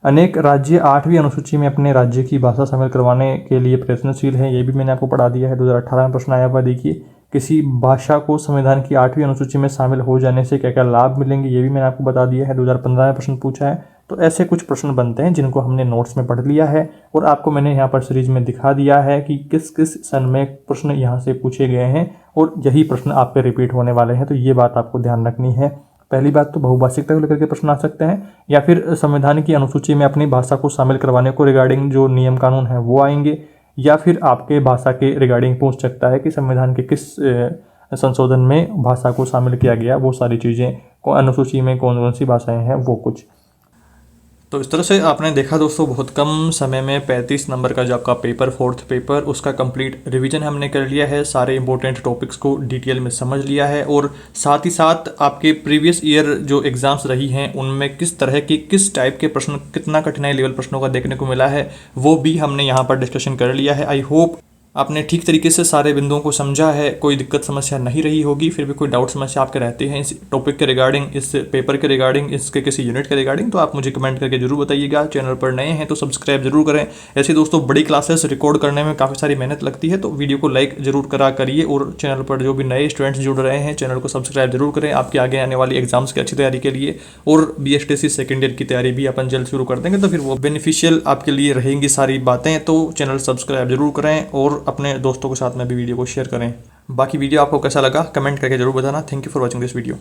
अनेक राज्य 8वीं अनुसूची में अपने राज्य की भाषा शामिल करवाने के लिए प्रयत्नशील है, ये भी मैंने आपको पढ़ा दिया है। 2018 में प्रश्न आया हुआ, देखिए किसी भाषा को संविधान की 8वीं अनुसूची में शामिल हो जाने से क्या क्या लाभ मिलेंगे, ये भी मैंने आपको बता दिया है। 2015 में प्रश्न पूछा है। तो ऐसे कुछ प्रश्न बनते हैं जिनको हमने नोट्स में पढ़ लिया है और आपको मैंने यहाँ पर सीरीज में दिखा दिया है कि किस किस सन में प्रश्न यहाँ से पूछे गए हैं और यही प्रश्न आपके रिपीट होने वाले हैं। तो ये बात आपको ध्यान रखनी है। पहली बात तो बहुभाषिकता को लेकर के प्रश्न आ सकते हैं, या फिर संविधान की अनुसूची में अपनी भाषा को शामिल करवाने को रिगार्डिंग जो नियम कानून है वो आएंगे, या फिर आपके भाषा के रिगार्डिंग पूछ सकता है कि संविधान के किस संशोधन में भाषा को शामिल किया गया, वो सारी चीज़ें, अनुसूची में कौन कौन सी भाषाएं हैं वो कुछ। तो इस तरह से आपने देखा दोस्तों, बहुत कम समय में 35 नंबर का जो आपका पेपर, 4th पेपर, उसका कंप्लीट रिवीजन हमने कर लिया है। सारे इंपॉर्टेंट टॉपिक्स को डिटेल में समझ लिया है और साथ ही साथ आपके प्रीवियस ईयर जो एग्जाम्स रही हैं उनमें किस तरह की, किस टाइप के प्रश्न, कितना कठिनाई लेवल प्रश्नों का देखने को मिला है, वो भी हमने यहाँ पर डिस्कशन कर लिया है। आई होप आपने ठीक तरीके से सारे बिंदुओं को समझा है, कोई दिक्कत समस्या नहीं रही होगी। फिर भी कोई डाउट समस्या आपके रहते हैं इस टॉपिक के रिगार्डिंग, इस पेपर के रिगार्डिंग, इसके किसी यूनिट के रिगार्डिंग, तो आप मुझे कमेंट करके जरूर बताइएगा। चैनल पर नए हैं तो सब्सक्राइब जरूर करें। ऐसे दोस्तों बड़ी क्लासेस रिकॉर्ड करने में काफ़ी सारी मेहनत लगती है, तो वीडियो को लाइक जरूर करिए और चैनल पर जो भी नए स्टूडेंट्स जुड़ रहे हैं चैनल को सब्सक्राइब जरूर करें आपके आगे आने वाली एग्जाम्स की अच्छी तैयारी के लिए। और BSTC सेकेंड ईयर की तैयारी भी अपन जल्द शुरू कर देंगे, तो फिर वो बेनिफिशियल आपके लिए रहेंगी सारी बातें। तो चैनल सब्सक्राइब जरूर करें और अपने दोस्तों के साथ में भी वीडियो को शेयर करें। बाकी वीडियो आपको कैसा लगा कमेंट करके जरूर बताना। Thank you for watching this video.